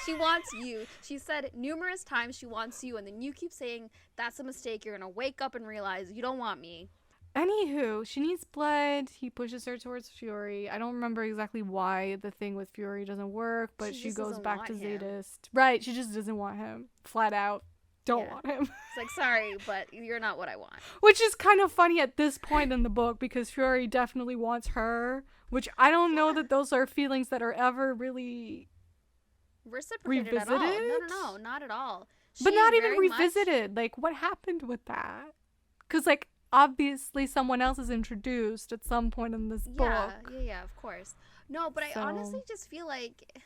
She wants you. She said numerous times she wants you, and then you keep saying that's a mistake. You're going to wake up and realize you don't want me. Anywho, she needs blood. He pushes her towards Fury. I don't remember exactly why the thing with Fury doesn't work, but she goes back to Zsadist. Right, she just doesn't want him. Flat out. Don't want him. It's like, sorry, but you're not what I want. Which is kind of funny at this point in the book, because Fury definitely wants her, which I don't know that those are feelings that are ever really reciprocated revisited. At all. No, not at all. But not even revisited. Like, what happened with that? Because, like, obviously someone else is introduced at some point in this book. Yeah, of course. No, but I honestly just feel like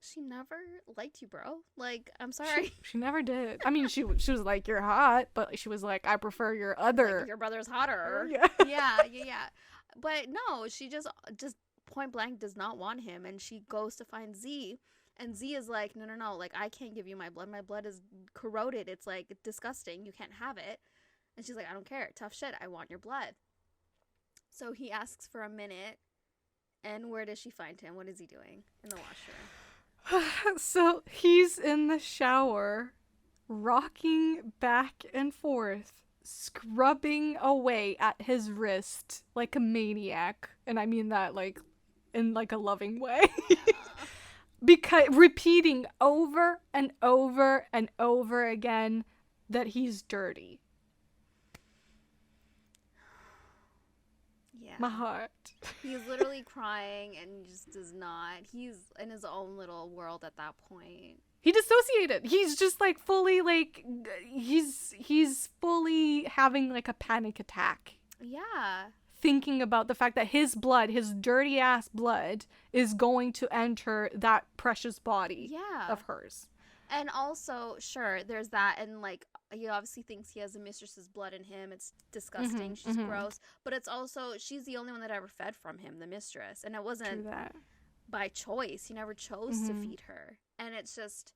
she never liked you, bro. Like, I'm sorry. She never did. I mean, she was like, you're hot, but she was like, I prefer your other. Like, your brother's hotter. Yeah. yeah. But no, she just point blank does not want him, and she goes to find Z, and Z is like, no, like, I can't give you my blood. My blood is corroded. It's like disgusting. You can't have it. And she's like, I don't care. Tough shit. I want your blood. So he asks for a minute, and where does she find him? What is he doing in the washroom? So he's in the shower, rocking back and forth, scrubbing away at his wrist like a maniac. And I mean that like in like a loving way. Because repeating over and over and over again that he's dirty. Yeah. My heart. He's literally crying and just does not. He's in his own little world at that point. He dissociated. He's just like fully like he's fully having like a panic attack. Yeah. Thinking about the fact that his blood, his dirty ass blood, is going to enter that precious body of hers. And also, sure, there's that, and like he obviously thinks he has a mistress's blood in him. It's disgusting. She's gross. But it's also, she's the only one that ever fed from him, the mistress. And it wasn't by choice. He never chose to feed her. And it's just,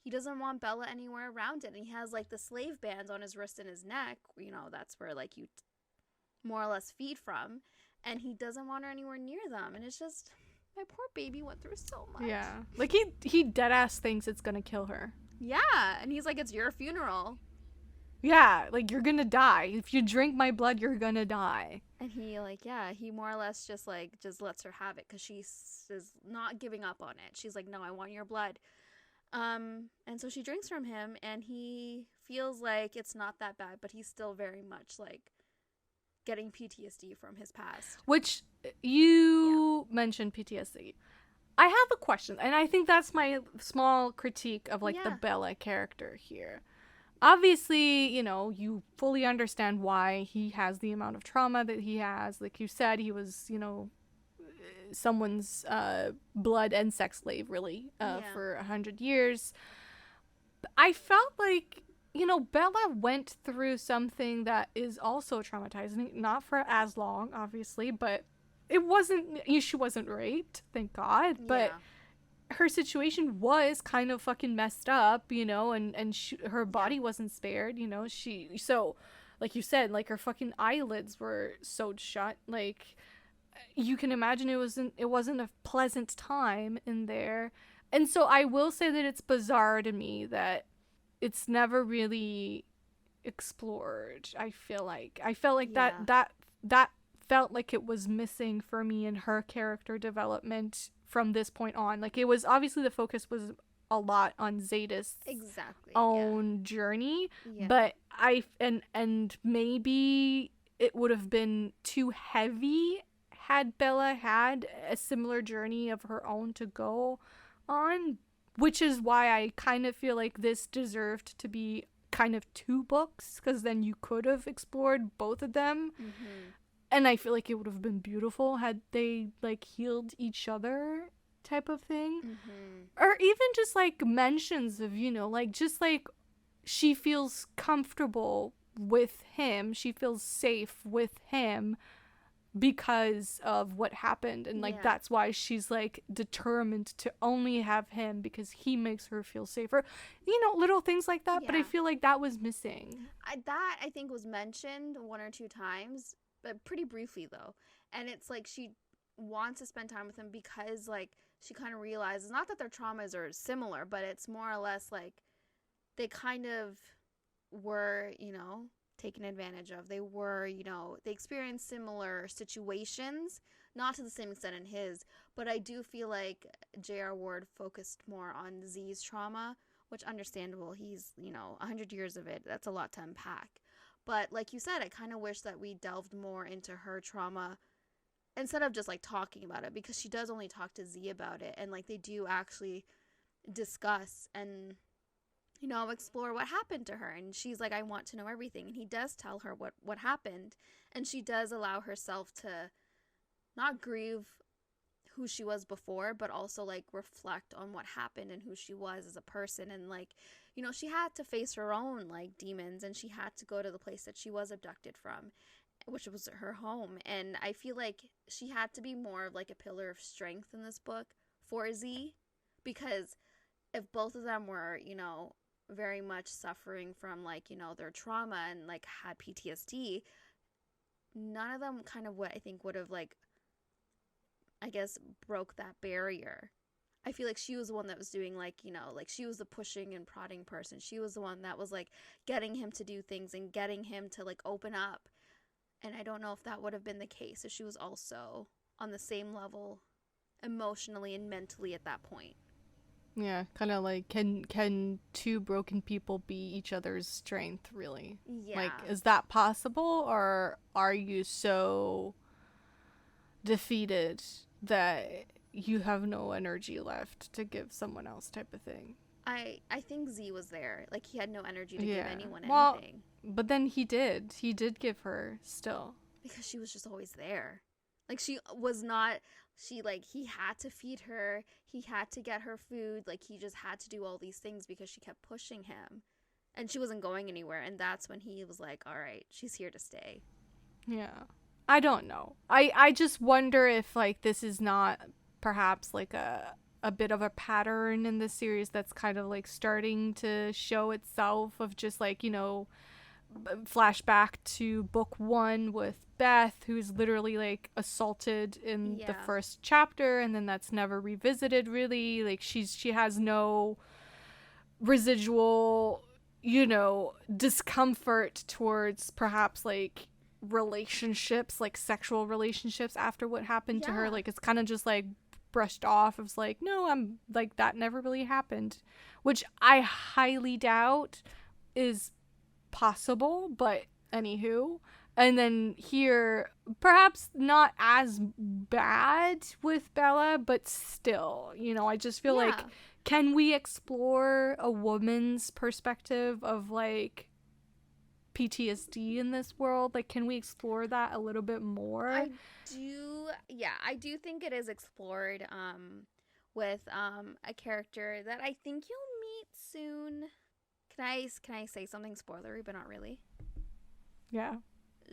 he doesn't want Bella anywhere around it. And he has like the slave bands on his wrist and his neck. You know, that's where like you more or less feed from. And he doesn't want her anywhere near them. And it's just, my poor baby went through so much. Yeah. Like he dead ass thinks it's gonna kill her. Yeah. And he's like, it's your funeral. Yeah, like, you're gonna die. If you drink my blood, you're gonna die. And he, like, he more or less just lets her have it, because she is not giving up on it. She's like, no, I want your blood. And so she drinks from him, and he feels like it's not that bad, but he's still very much, like, getting PTSD from his past. Which, you mentioned PTSD. I have a question, and I think that's my small critique of, like, the Bella character here. Obviously, you know, you fully understand why he has the amount of trauma that he has. Like you said, he was, you know, someone's blood and sex slave, really, for 100 years. I felt like, you know, Bella went through something that is also traumatizing. Not for as long, obviously, but it wasn't, she wasn't raped, thank God. But her situation was kind of fucking messed up, you know, and her body wasn't spared, you know. So like you said, like her fucking eyelids were sewed shut. Like you can imagine it wasn't a pleasant time in there. And so I will say that it's bizarre to me that it's never really explored. I felt like that felt like it was missing for me in her character development from this point on. Like, it was obviously the focus was a lot on Zadist's own journey, but and maybe it would have been too heavy had Bella had a similar journey of her own to go on, which is why I kind of feel like this deserved to be kind of 2 books, because then you could have explored both of them. And I feel like it would have been beautiful had they like healed each other, type of thing. Or even just like mentions of, you know, like just like she feels comfortable with him, she feels safe with him because of what happened, and like that's why she's like determined to only have him because he makes her feel safer, you know, little things like that. But I feel like that was missing. I think was mentioned 1 or 2 times, but pretty briefly though. And it's like she wants to spend time with him because like she kind of realizes, not that their traumas are similar, but it's more or less like they kind of were, you know, taken advantage of. They were, you know, they experienced similar situations, not to the same extent in his, but I do feel like J.R. Ward focused more on Z's trauma, which understandable. He's, you know, 100 years of it. That's a lot to unpack. But like you said, I kind of wish that we delved more into her trauma instead of just like talking about it, because she does only talk to Z about it, and like they do actually discuss and, you know, explore what happened to her. And she's like, I want to know everything. And he does tell her what happened. And she does allow herself to not grieve who she was before, but also like reflect on what happened and who she was as a person. And like, you know, she had to face her own like demons, and she had to go to the place that she was abducted from, which was her home. And I feel like she had to be more of like a pillar of strength in this book for Z, because if both of them were, you know, very much suffering from like, you know, their trauma and like had PTSD, none of them kind of what I think would have like, I guess, broke that barrier. I feel like she was the one that was doing like, you know, like she was the pushing and prodding person. She was the one that was like getting him to do things and getting him to like open up. And I don't know if that would have been the case if she was also on the same level emotionally and mentally at that point. Yeah, kind of like, can 2 broken people be each other's strength, really? Yeah. Like, is that possible, or are you so defeated that you have no energy left to give someone else, type of thing? I think Z was there. Like, he had no energy to give anyone anything. But then he did give her still, because she was just always there. Like, she was not, she like, he had to feed her, he had to get her food, like he just had to do all these things because she kept pushing him, and she wasn't going anywhere. And that's when he was like, all right, she's here to stay. Yeah, I don't know. I just wonder if like this is not perhaps like a bit of a pattern in the series that's kind of like starting to show itself, of just like, you know, flashback to book 1 with Beth, who's literally like assaulted in the first chapter, and then that's never revisited really. Like she has no residual, you know, discomfort towards perhaps like relationships, like sexual relationships after what happened to her. Like it's kind of just like brushed off. It's like, no, I'm like, that never really happened, which I highly doubt is possible, but anywho. And then here, perhaps not as bad with Bella, but still, you know, I just feel like, can we explore a woman's perspective of like PTSD in this world? Like, can we explore that a little bit more? I do think it is explored with a character that I think you'll meet soon. Can I say something spoilery, but not really? Yeah.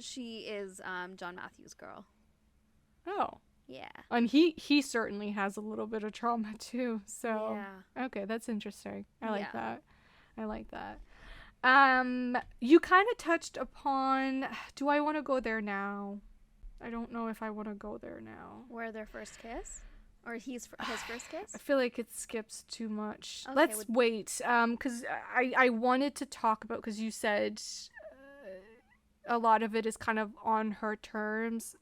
She is John Matthews' girl. Oh. Yeah. And he certainly has a little bit of trauma too. So Yeah. okay, that's interesting. I like Yeah. that. I like that. You kind of touched upon, do I want to go there now? I don't know if I want to go there now. Where their first kiss? Or his first kiss? I feel like it skips too much. Okay, Let's wait. Because I wanted to talk about, because you said a lot of it is kind of on her terms.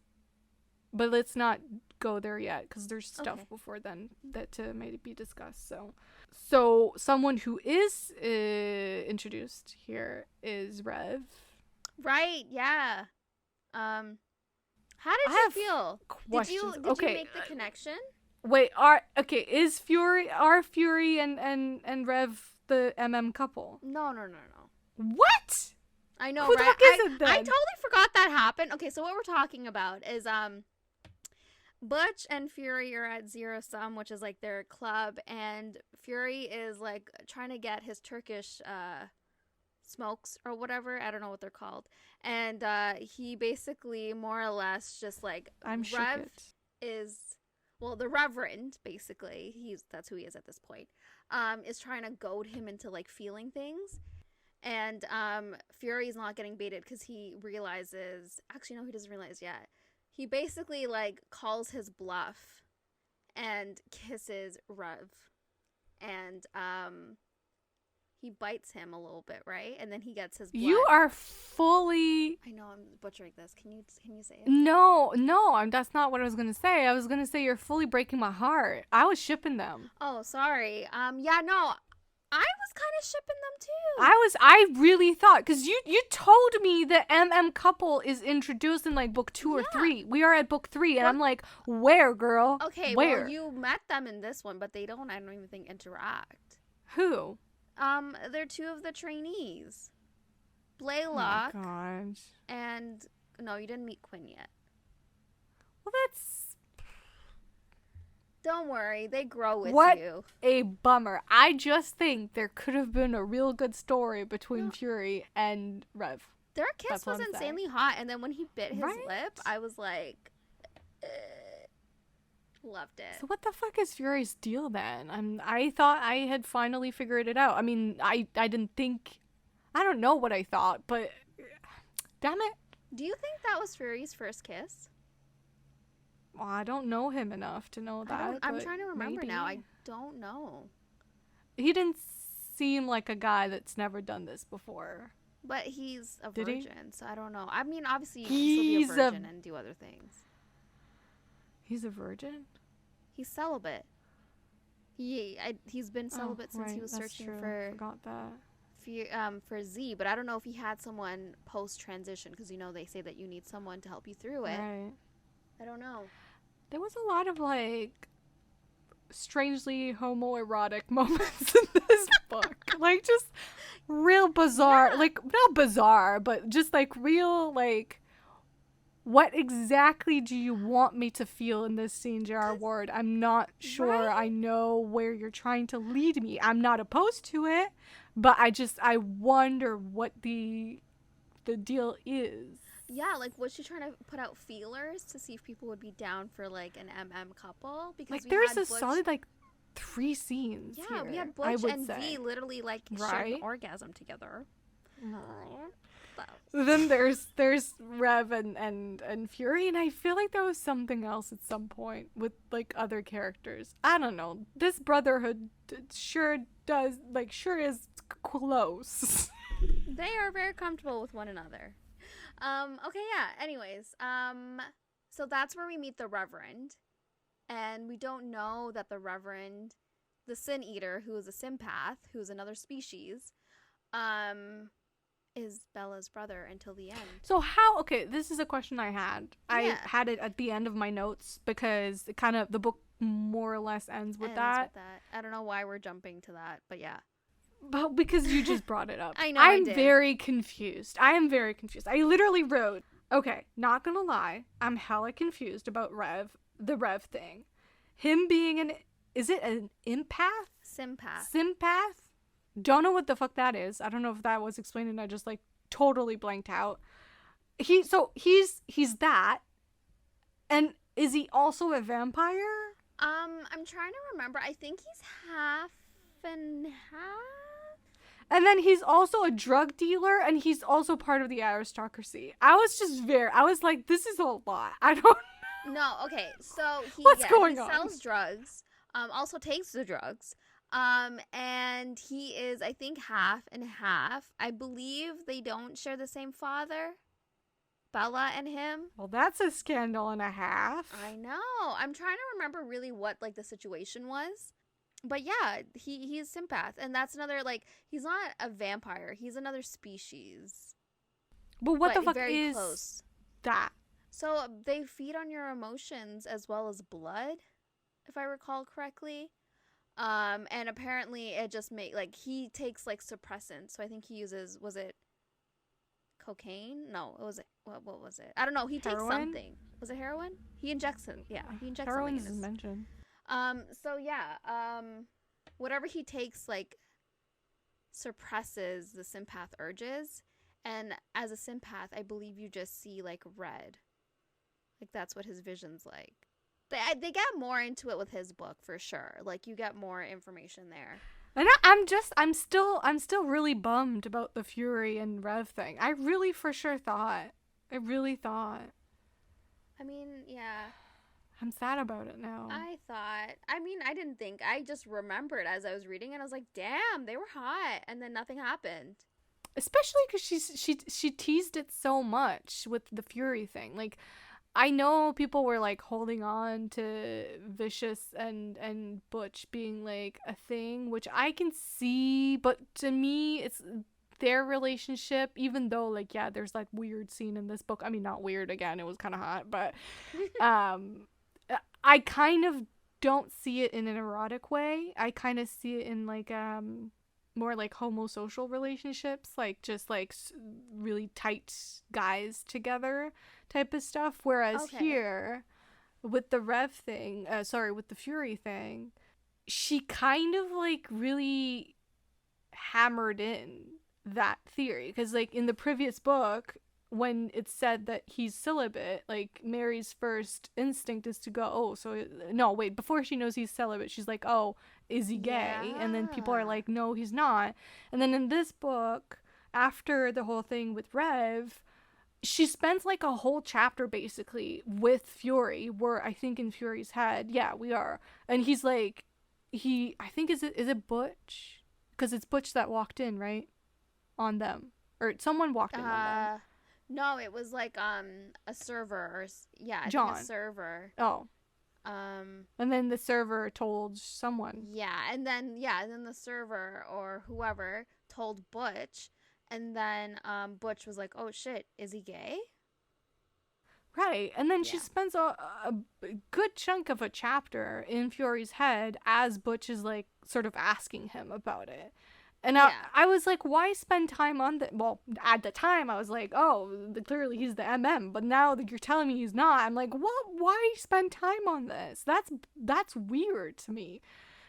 But let's not go there yet, because there's stuff before then that to maybe be discussed. So someone who is introduced here is Rev. Right, yeah. How did you feel? Questions. Did you make the connection? Wait, is Fury and Rev the couple? No. What? I know, Who right? the fuck is it then? I totally forgot that happened. Okay, so what we're talking about is Butch and Fury are at Zero Sum, which is like their club, and Fury is like trying to get his Turkish smokes or whatever. I don't know what they're called. And he basically more or less just like Rev is, well, the Reverend, basically, that's who he is at this point, is trying to goad him into like feeling things. And Fury's not getting baited because he realizes, actually no, he doesn't realize yet. He basically like calls his bluff and kisses Rev. And he bites him a little bit, right? And then he gets his blood. You are fully... I know, I'm butchering this. Can you say it? No, that's not what I was going to say. I was going to say you're fully breaking my heart. I was shipping them. Oh, sorry. Yeah, no. I was kind of shipping them too. I really thought, because you told me the couple is introduced in like book 2 or 3. We are at book 3, and I'm like, where, girl? Okay, where? Well, you met them in this one, but I don't even think interact. Who? They're 2 of the trainees. Blaylock. Oh my gosh. And no, you didn't meet Quinn yet. Well, that's... Don't worry, they grow with you. What a bummer. I just think there could have been a real good story between Fury and Rev. Their kiss was insanely hot, and then when he bit his lip, I was like, loved it. So what the fuck is Fury's deal then? I thought I had finally figured it out. I mean, I didn't think... I don't know what I thought, but... Damn it. Do you think that was Fury's first kiss? Well, I don't know him enough to know that. I'm trying to remember maybe. now. I don't know. He didn't seem like a guy that's never done this before. But he's a Did virgin, he? so I don't know. I mean, obviously you can still be a virgin and do other things. He's a virgin? He's celibate. He's been celibate since he was searching for... I forgot that. For Z, but I don't know if he had someone post-transition, because they say that you need someone to help you through it. Right. I don't know. There was a lot of like strangely homoerotic moments in this book. Like just real bizarre, like not bizarre, but just like real like, what exactly do you want me to feel in this scene, J.R. Ward? I'm not sure I know where you're trying to lead me. I'm not opposed to it, but I wonder what the deal is. Yeah, like, was she trying to put out feelers to see if people would be down for, like, an couple? Because like, there's a solid, like, 3 scenes. Yeah, here, we had Butch and V literally, like, shared an orgasm together. Then there's Rev and Fury, and I feel like there was something else at some point with, like, other characters. I don't know. This brotherhood sure is close. They are very comfortable with one another. Okay, yeah, anyways, so that's where we meet the Reverend, and we don't know that the Reverend, the Sin Eater, who is a sympath, who's another species, is Bella's brother until the end. So how, okay, this is a question I had. Yeah. I had it at the end of my notes, because it kind of, the book more or less ends with that. I don't know why we're jumping to that, but yeah. But because you just brought it up. I know. I'm very confused. I I literally wrote, okay, not gonna lie, I'm hella confused about the Rev thing. Him being is it an empath? Sympath? Don't know what the fuck that is. I don't know if that was explained and I just like totally blanked out. He's that. And is he also a vampire? I'm trying to remember. I think he's half and half. And then he's also a drug dealer, and he's also part of the aristocracy. I was like, this is a lot. I don't No, okay. So he going on? sells drugs. Also takes the drugs. And he is, I think, half and half. I believe they don't share the same father. Bella and him. Well, that's a scandal and a half. I know. I'm trying to remember really what like the situation was. But yeah, he's sympath, and that's another like he's not a vampire. He's another species. But what the fuck very is close. that? So they feed on your emotions as well as blood, if I recall correctly. And apparently it just he takes like suppressants. So I think he uses, was it cocaine? No, it was what was it? I don't know. He takes something. Was it heroin? He injects it. Yeah, he injects heroin something. Heroin is mentioned. So yeah, whatever he takes like suppresses the sympath urges, and as a sympath, I believe you just see like red. Like that's what his vision's like. They get more into it with his book for sure. Like you get more information there. And I'm still really bummed about the Fury and Rev thing. I really for sure thought. I mean, yeah. I'm sad about it now. I didn't think. I just remembered as I was reading and I was like, damn, they were hot. And then nothing happened. Especially because she teased it so much with the Fury thing. Like, I know people were like holding on to Vicious and Butch being like a thing, which I can see, but to me it's their relationship, even though like yeah, there's like weird scene in this book. I mean, not weird, again, it was kind of hot, but I kind of don't see it in an erotic way. I kind of see it in like more like homosocial relationships, like just like really tight guys together type of stuff. Whereas here with the with the Fury thing, she kind of like really hammered in that theory, because like in the previous book, when it's said that he's celibate, like Mary's first instinct is to go, oh, so no, wait, before she knows he's celibate, she's like, oh, is he gay? Yeah. And then people are like, no, he's not. And then in this book, after the whole thing with Rev, she spends like a whole chapter basically with Fury, where I think in Fury's head, yeah, we are, and he's like, I think is it Butch, because it's Butch that walked in, right, on them, or someone walked in on them. No, it was like a server, or I John. think a server. Oh. And then the server told someone. Yeah, and then the server or whoever told Butch, and then Butch was like, "Oh shit, is he gay?" Right, and then she spends a good chunk of a chapter in Fury's head as Butch is like sort of asking him about it. And I was like, why spend time on that? Well, at the time, I was like, oh, clearly he's the MM. But now that you're telling me he's not, I'm like, what? Why spend time on this? That's weird to me.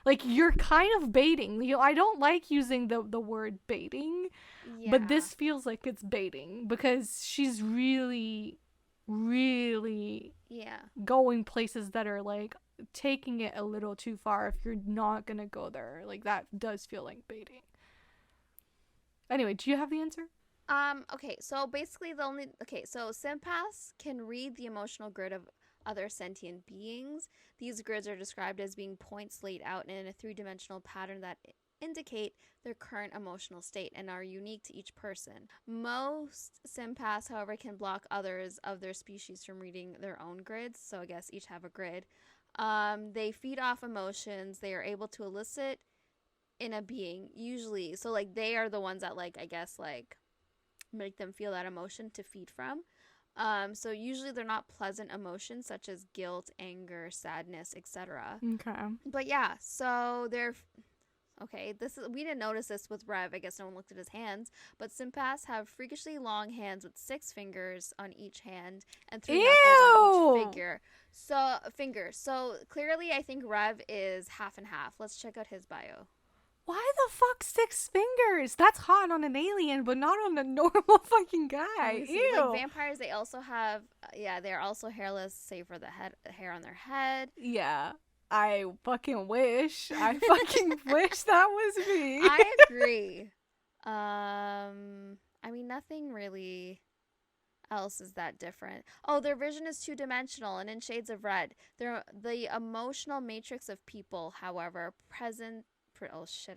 Like, you're kind of baiting. You know, I don't like using the word baiting, but this feels like it's baiting, because she's really, really going places that are like taking it a little too far if you're not going to go there. Like, that does feel like baiting. Anyway, do you have the answer? Okay, so basically so sympaths can read the emotional grid of other sentient beings. These grids are described as being points laid out in a three-dimensional pattern that indicate their current emotional state and are unique to each person. Most sympaths, however, can block others of their species from reading their own grids, so I guess each have a grid. They feed off emotions. They are able to elicit in a being, usually, so like they are the ones that like, I guess, like make them feel that emotion to feed from. So usually they're not pleasant emotions such as guilt, anger, sadness, etc. Okay. But yeah, so they're we didn't notice this with Rev. I guess no one looked at his hands, but sympaths have freakishly long hands with 6 fingers on each hand and 3 knuckles on each finger. So clearly I think Rev is half and half. Let's check out his bio. Why the fuck 6 fingers? That's hot on an alien, but not on a normal fucking guy. Ew. Like vampires, they also have, they're also hairless, save for the hair on their head. Yeah. I fucking wish. I fucking wish that was me. I agree. I mean, nothing really else is that different. Oh, their vision is two-dimensional and in shades of red. The emotional matrix of people, however, I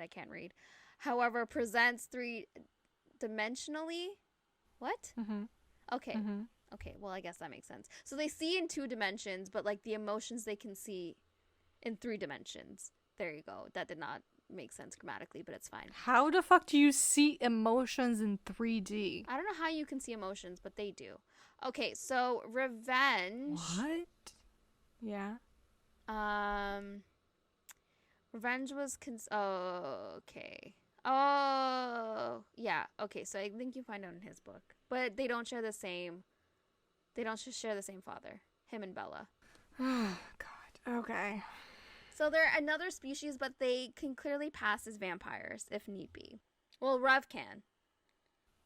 can't read. However, presents three-dimensionally. What? Mm-hmm. Okay. Mm-hmm. Okay, well, I guess that makes sense. So they see in 2 dimensions, but like the emotions they can see in 3 dimensions. There you go. That did not make sense grammatically, but it's fine. How the fuck do you see emotions in 3D? I don't know how you can see emotions, but they do. Okay, so revenge. What? Yeah. Revenge was okay. Oh, yeah. Okay, so I think you find out in his book, but they don't share the same. They don't share the same father. Him and Bella. Oh God. Okay. So they're another species, but they can clearly pass as vampires if need be. Well, Rev can.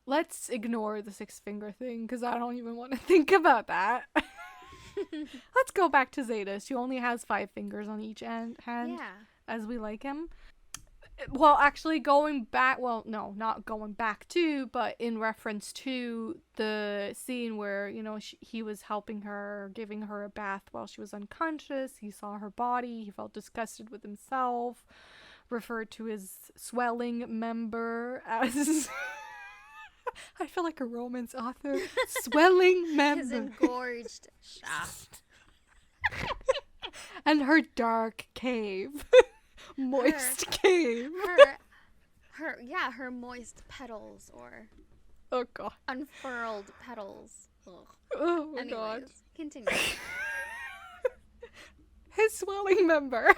Let's ignore the 6 finger thing because I don't even want to think about that. Let's go back to Zsadist, who only has 5 fingers on each hand. Yeah. As we like him. Well, actually going back, well, no, not going back to, but in reference to the scene where, you know, he was helping her, giving her a bath while she was unconscious. He saw her body. He felt disgusted with himself, referred to his swelling member as... I feel like a romance author. Swelling member. His engorged shaft. And her dark cave. Moist cave. Her moist petals or oh god, unfurled petals. Ugh. Oh my Anyways, god. Continue. His swelling member.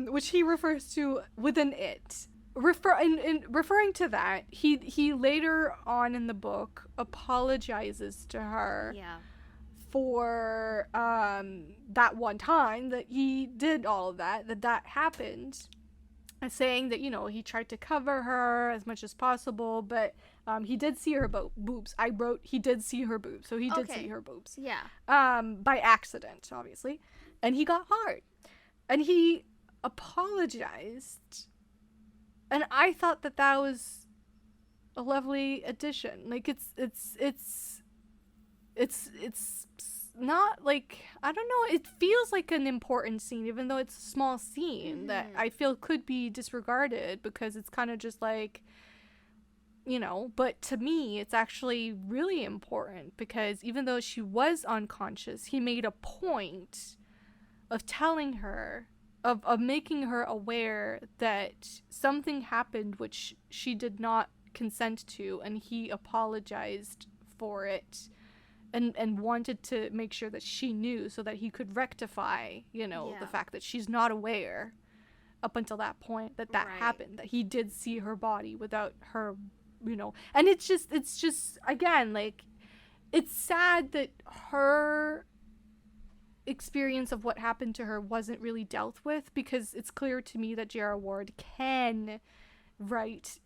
Which he refers to with an it. Referring to that, he later on in the book apologizes to her. Yeah. For that one time that he did all of that happened, saying that, you know, he tried to cover her as much as possible, but he did see her boobs. I wrote he did see her boobs, so he did see her boobs. Yeah. By accident, obviously, and he got hard, and he apologized, and I thought that was a lovely addition. Like it's not like, I don't know, it feels like an important scene, even though it's a small scene that I feel could be disregarded because it's kind of just like, you know, but to me it's actually really important because even though she was unconscious, he made a point of telling her, of making her aware that something happened which she did not consent to, and he apologized for it. And wanted to make sure that she knew so that he could rectify, you know, the fact that she's not aware up until that point that happened, that he did see her body without her, you know. And it's just, again, like, it's sad that her experience of what happened to her wasn't really dealt with, because it's clear to me that J.R. Ward can write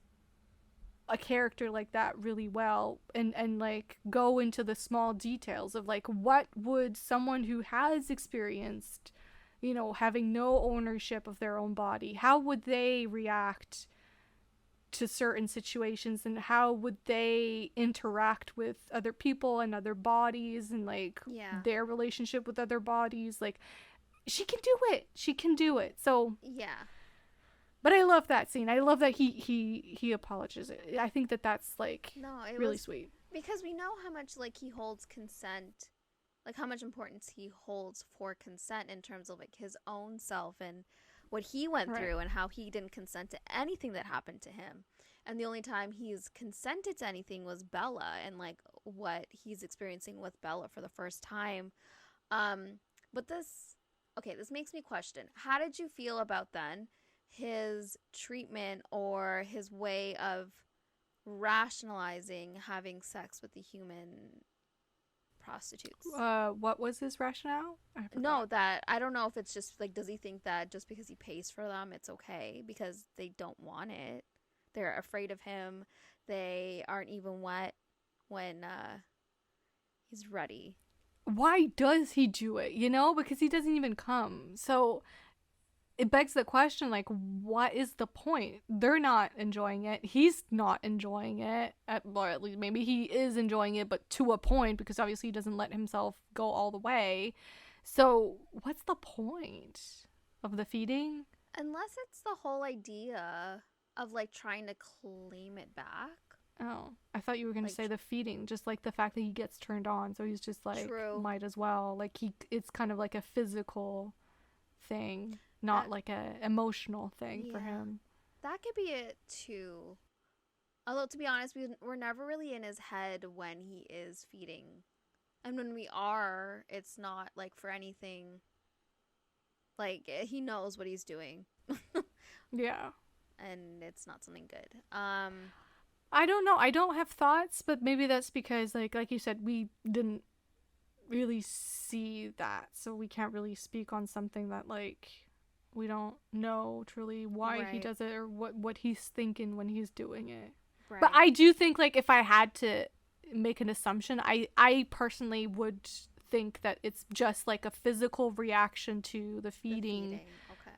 a character like that really well and like go into the small details of like, what would someone who has experienced, you know, having no ownership of their own body, how would they react to certain situations, and how would they interact with other people and other bodies, and like their relationship with other bodies. Like, she can do it. So but I love that scene. I love that he apologizes. I think that's like really sweet. Because we know how much like he holds consent, like how much importance he holds for consent in terms of like his own self and what he went through, and how he didn't consent to anything that happened to him. And the only time he's consented to anything was Bella, and like what he's experiencing with Bella for the first time. But this makes me question, how did you feel about then his treatment or his way of rationalizing having sex with the human prostitutes. What was his rationale? No, that I don't know if it's just like, does he think that just because he pays for them, it's okay because they don't want it? They're afraid of him. They aren't even wet when he's ready. Why does he do it? You know, because he doesn't even come. So it begs the question, like, what is the point? They're not enjoying it. He's not enjoying it. Or at least maybe he is enjoying it, but to a point, because obviously he doesn't let himself go all the way. So what's the point of the feeding? Unless it's the whole idea of, like, trying to claim it back. Oh, I thought you were going to say the feeding, just like the fact that he gets turned on. So he's just like, True. Might as well. Like, it's kind of like a physical thing, not like a emotional thing for him. That could be it too. Although, to be honest, we're never really in his head when he is feeding. And when we are, it's not like for anything. Like, he knows what he's doing. Yeah. And it's not something good. I don't know. I don't have thoughts, but maybe that's because, like you said, we didn't really see that. So we can't really speak on something that, like, we don't know truly why he does it or what he's thinking when he's doing it. Right. But I do think, like, if I had to make an assumption, I personally would think that it's just like a physical reaction to the feeding. Okay.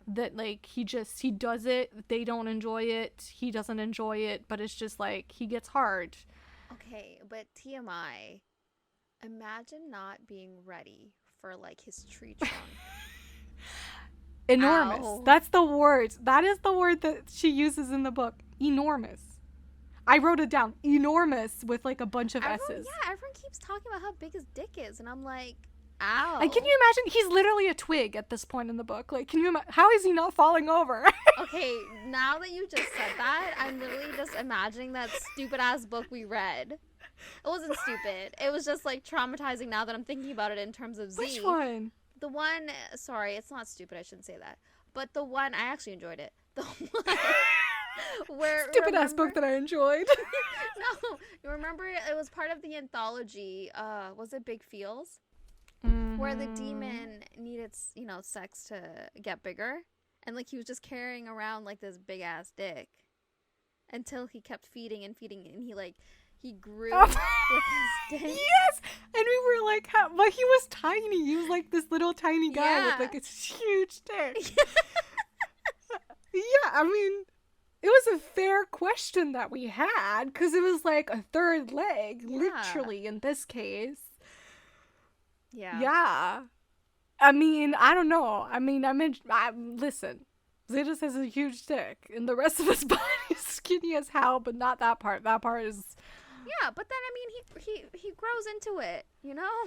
That, like, he does it, they don't enjoy it, he doesn't enjoy it, but it's just like he gets hard. Okay, but TMI, imagine not being ready for, like, his tree trunk. Enormous. Ow. That's the word. That is the word that she uses in the book. Enormous. I wrote it down. Enormous with, like, a bunch of S's. Yeah, everyone keeps talking about how big his dick is, and I'm like, ow. And can you imagine? He's literally a twig at this point in the book. Like, can you imagine? How is he not falling over? Okay, now that you just said that, I'm literally just imagining that stupid-ass book we read. It wasn't stupid. It was just, like, traumatizing now that I'm thinking about it in terms of Z. Which one? The one, sorry, it's not stupid, I shouldn't say that. But the one, I actually enjoyed it. The one where... Stupid-ass book that I enjoyed. No, you remember it was part of the anthology, was it Big Feels? Mm-hmm. Where the demon needed, sex to get bigger. And, like, he was just carrying around, like, this big-ass dick. Until he kept feeding, and he grew with his dick. Yes! And we were like, but he was tiny. He was like this little tiny guy with, like, a huge dick. Yeah, I mean, it was a fair question that we had, because it was like a third leg, literally, in this case. Yeah. Yeah. I mean, I don't know. I mean, listen, Zsadist has a huge dick, and the rest of his body is skinny as hell, but not that part. That part is... Yeah, but then, I mean, he grows into it, you know?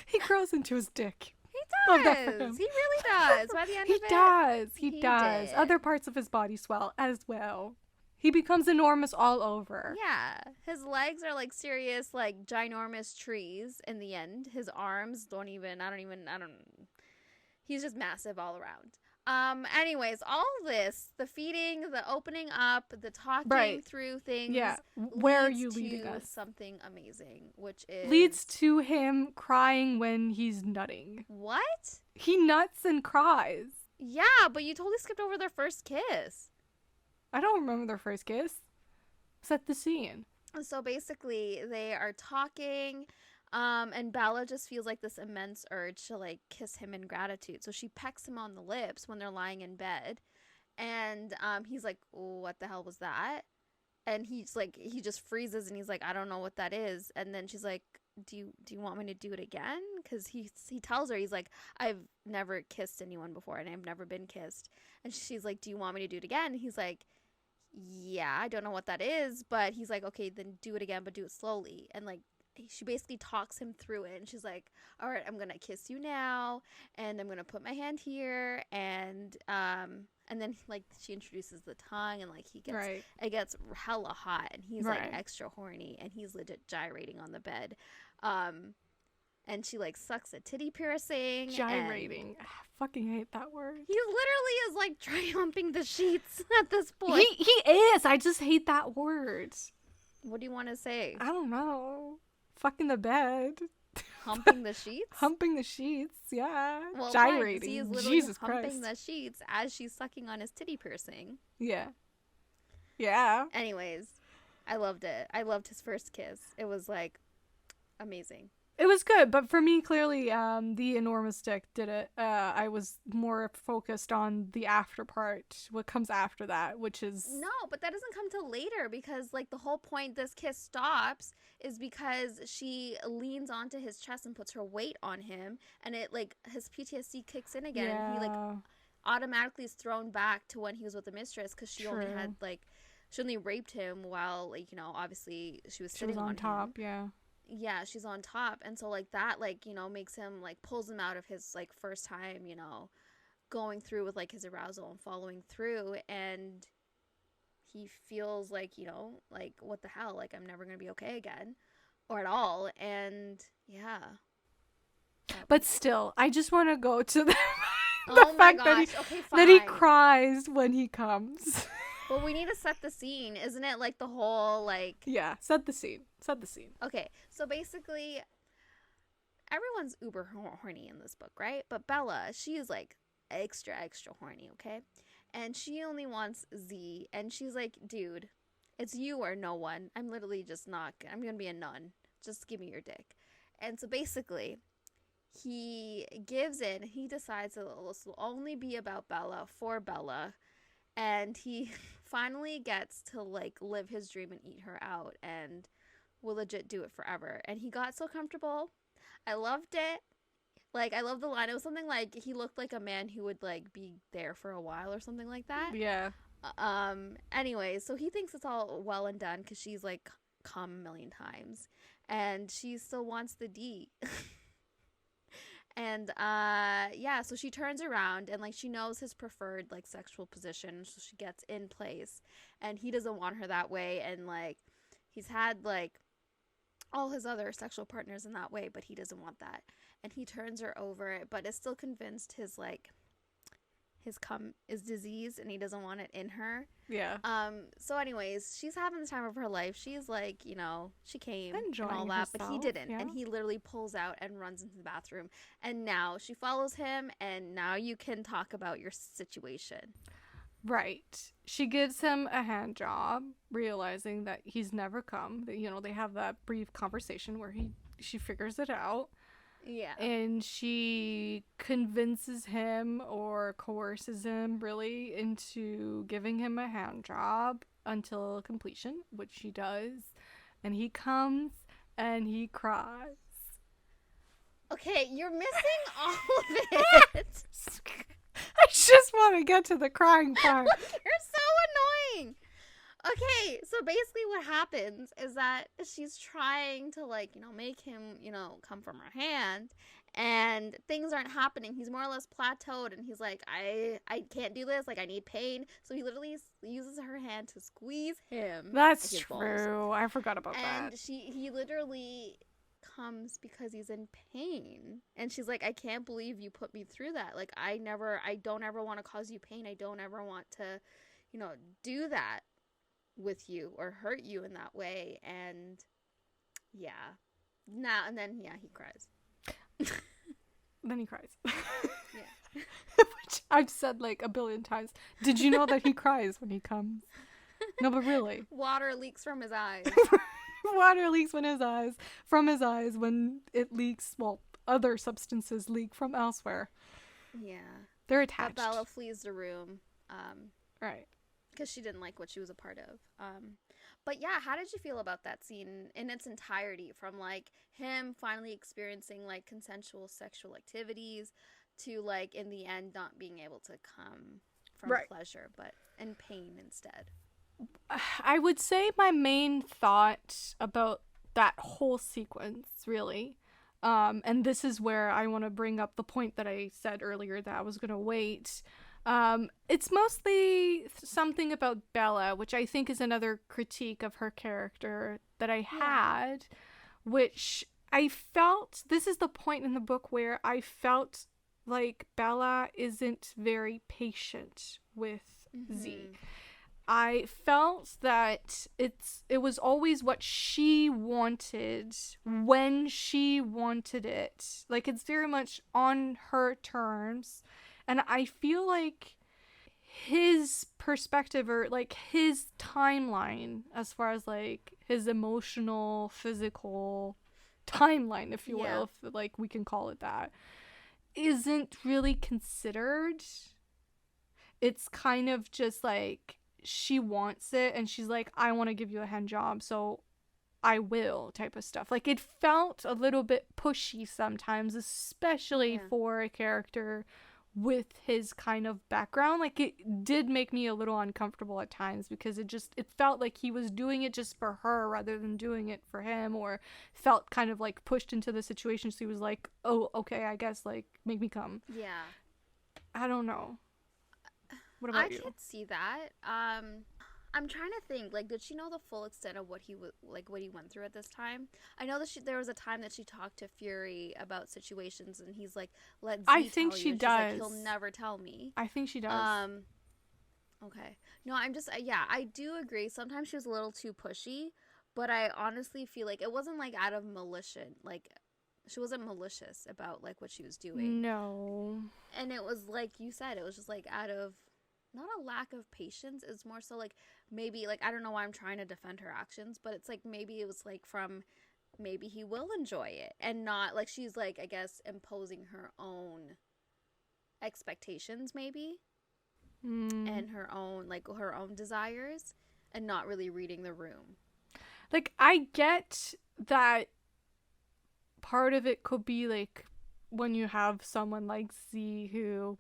He grows into his dick. He does. He really does. By the end of it. He does. Other parts of his body swell as well. He becomes enormous all over. Yeah. His legs are, like, serious, like, ginormous trees in the end. His arms he's just massive all around. Anyways, all this, the feeding, the opening up, the talking through things. Yeah. Where are you leading us? Something amazing, which is... Leads to him crying when he's nutting. What? He nuts and cries. Yeah, but you totally skipped over their first kiss. I don't remember their first kiss. Set the scene. So basically, they are talking, and Bella just feels like this immense urge to, like, kiss him in gratitude. So she pecks him on the lips when they're lying in bed, and he's like, "What the hell was that?" And he's like, he just freezes, and he's like, "I don't know what that is." And then she's like, "Do you want me to do it again?" Because he tells her, he's like, "I've never kissed anyone before, and I've never been kissed." And she's like, "Do you want me to do it again?" And he's like, "Yeah, I don't know what that is," but he's like, "Okay, then do it again, but do it slowly." And, like, she basically talks him through it, and she's like, "All right, I'm gonna kiss you now, and I'm gonna put my hand here," and then, like, she introduces the tongue, and, like, it gets hella hot, and he's like extra horny, and he's legit gyrating on the bed, and she, like, sucks a titty piercing. Gyrating. I fucking hate that word. He literally is, like, triumphing the sheets at this point. He is. I just hate that word. What do you want to say? I don't know. fucking the bed. Humping the sheets? Humping the sheets, yeah. Well, gyrating. He is literally Jesus humping Christ. the sheets as she's sucking on his titty piercing. Yeah. Yeah. Anyways, I loved it. I loved his first kiss. It was, like, amazing. It was good, but for me, clearly, the enormous dick did it. I was more focused on the after part, what comes after that, which is... No, but that doesn't come till later, because, like, the whole point this kiss stops is because she leans onto his chest and puts her weight on him, and it, like, his PTSD kicks in again, and he, like, automatically is thrown back to when he was with the mistress, because she only had, like, she only raped him while, like, you know, obviously she was sitting on top, him. Yeah, she's on top. And so, like, that, like, you know, makes him, like, pulls him out of his, like, first time, you know, going through with, like, his arousal and following through. And he feels like, you know, like, what the hell? Like, I'm never going to be okay again or at all. And, yeah. But still, I just want to go to the, fact that he cries when he comes. Well, we need to set the scene. Isn't it, like, the whole, like... Yeah, set the scene. Set the scene. Okay, so basically, everyone's uber horny in this book, right? But Bella, she's, like, extra horny, okay? And she only wants Z, and she's like, dude, it's you or no one. I'm literally just not... I'm gonna be a nun. Just give me your dick. And so basically, he gives in. He decides that this will only be about Bella, for Bella, and he finally gets to, like, live his dream and eat her out, and will legit do it forever. And he got so comfortable. I loved it. Like, I love the line. It was something like, he looked like a man who would, like, be there for a while or something like that. Yeah. Anyways, so he thinks it's all well and done because she's, like, come a million times. And she still wants the D. And, yeah, so she turns around and, like, she knows his preferred, like, sexual position, so she gets in place. And he doesn't want her that way, and, like, he's had, like, all his other sexual partners in that way, but he doesn't want that. And he turns her over, but is still convinced his, like, his cum is disease, and he doesn't want it in her. Yeah. So anyways, she's having the time of her life. She's, like, you know, she came enjoying and all that, herself, but he didn't. yeah. And he literally pulls out and runs into the bathroom. And now she follows him, and now you can talk about your situation. Right. She gives him a hand job, realizing that he's never come. You know, they have that brief conversation where she figures it out. Yeah. And she convinces him or coerces him really into giving him a hand job until completion, which she does. And he comes and he cries. Okay, you're missing all of it. I just want to get to the crying part. You're so annoying. Okay, so basically what happens is that she's trying to, like, you know, make him, you know, come from her hand, and things aren't happening. He's more or less plateaued, and he's like, I can't do this, like, I need pain. So he literally uses her hand to squeeze him. That's true. Balls. I forgot about that. And he literally comes because he's in pain, and she's like, I can't believe you put me through that. Like, I don't ever want to cause you pain. I don't ever want to, you know, do that with you or hurt you in that way. And yeah, and then he cries. Then he cries. Yeah. Which I've said like a billion times. Did you know that he cries when he comes? No, but really. Water leaks from his eyes. Water leaks from his eyes when it leaks, well, other substances leak from elsewhere. Yeah. They're attached. But Bella flees the room. Right. Because she didn't like what she was a part of. But yeah, how did you feel about that scene in its entirety? From, like, him finally experiencing, like, consensual sexual activities to, like, in the end not being able to come from pleasure, but in pain instead. I would say my main thought about that whole sequence, really, and this is where I want to bring up the point that I said earlier that I was going to wait. It's mostly something about Bella, which I think is another critique of her character that I had, which I felt, this is the point in the book where I felt like Bella isn't very patient with Z. I felt that it was always what she wanted when she wanted it. Like, it's very much on her terms. And I feel like his perspective, or like his timeline, as far as like his emotional, physical timeline, if you will, if like we can call it that, isn't really considered. It's kind of just like, she wants it and she's like, I want to give you a hand job, so I will, type of stuff. Like, it felt a little bit pushy sometimes, especially for a character with his kind of background. Like, it did make me a little uncomfortable at times, because it felt like he was doing it just for her rather than doing it for him, or felt kind of like pushed into the situation, so he was like, oh, okay, I guess, like, make me come. Yeah. I don't know. What about you? I could see that. I'm trying to think. Like, did she know the full extent of what he what he went through at this time? I know that there was a time that she talked to Fury about situations, and he's like, "Let Z I think tell she you." does. She's like, he'll never tell me. I think she does. Okay. No, I'm just I do agree. Sometimes she was a little too pushy, but I honestly feel like it wasn't like out of malicious. Like, she wasn't malicious about like what she was doing. No. And it was like you said, it was just like out of not a lack of patience. It's more so like maybe, like, I don't know why I'm trying to defend her actions, but it's like maybe it was like from maybe he will enjoy it, and not like she's like, I guess, imposing her own expectations maybe, and her own desires, and not really reading the room. Like, I get that part of it could be like when you have someone like Z, who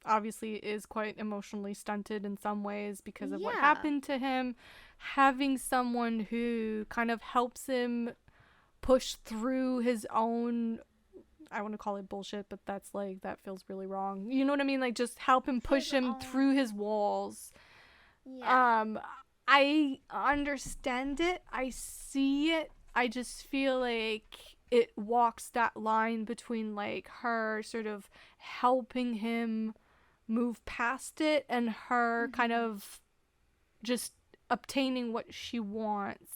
obviously is quite emotionally stunted in some ways because of what happened to him, having someone who kind of helps him push through his own, I want to call it bullshit, but that's like, that feels really wrong. You know what I mean? Like, just help him push him through his walls. Yeah. I understand it. I see it. I just feel like it walks that line between like her sort of helping him move past it, and her kind of just obtaining what she wants.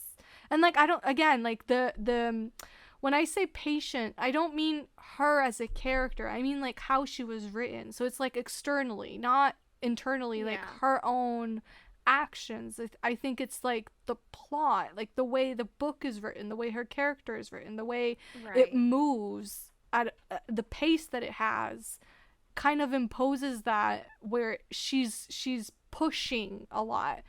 And like, I don't, again, like the when I say patient, I don't mean her as a character. I mean like how she was written. So it's like externally, not internally, like her own actions. I think it's like the plot, like the way the book is written, the way her character is written, the way it moves at the pace that it has, kind of imposes that, where she's pushing a lot,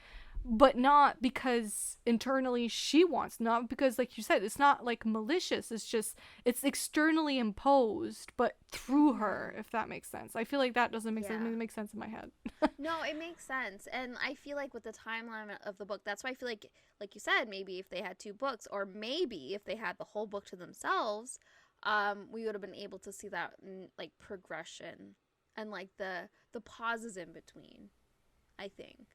but not because internally she wants, not because, like you said, it's not like malicious, it's externally imposed, but through her, if that makes sense. I feel like that doesn't make sense. It makes sense in my head. No, it makes sense. And I feel like with the timeline of the book, that's why I feel like you said, maybe if they had two books, or maybe if they had the whole book to themselves, we would have been able to see that like progression and like the pauses in between, I think,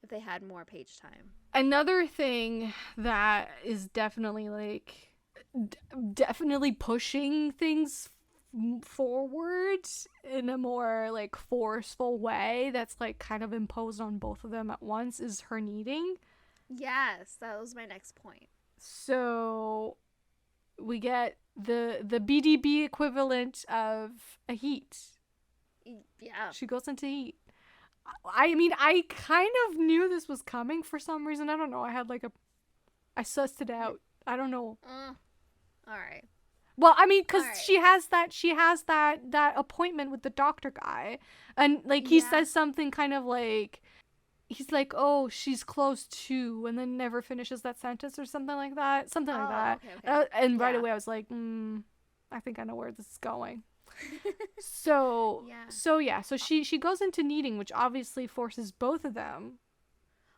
if they had more page time. Another thing that is definitely like definitely pushing things forward in a more like forceful way, that's like kind of imposed on both of them at once, is her kneading. Yes, that was my next point. So we get the BDB equivalent of a heat. Yeah. She goes into heat. I mean, I kind of knew this was coming for some reason. I don't know. I sussed it out. I don't know. All right. Well, I mean, because she has that appointment with the doctor guy, and like he says something kind of like, he's like, oh, she's close to, and then never finishes that sentence or something like that. Okay. And right away I was like, I think I know where this is going. So she goes into kneading, which obviously forces both of them.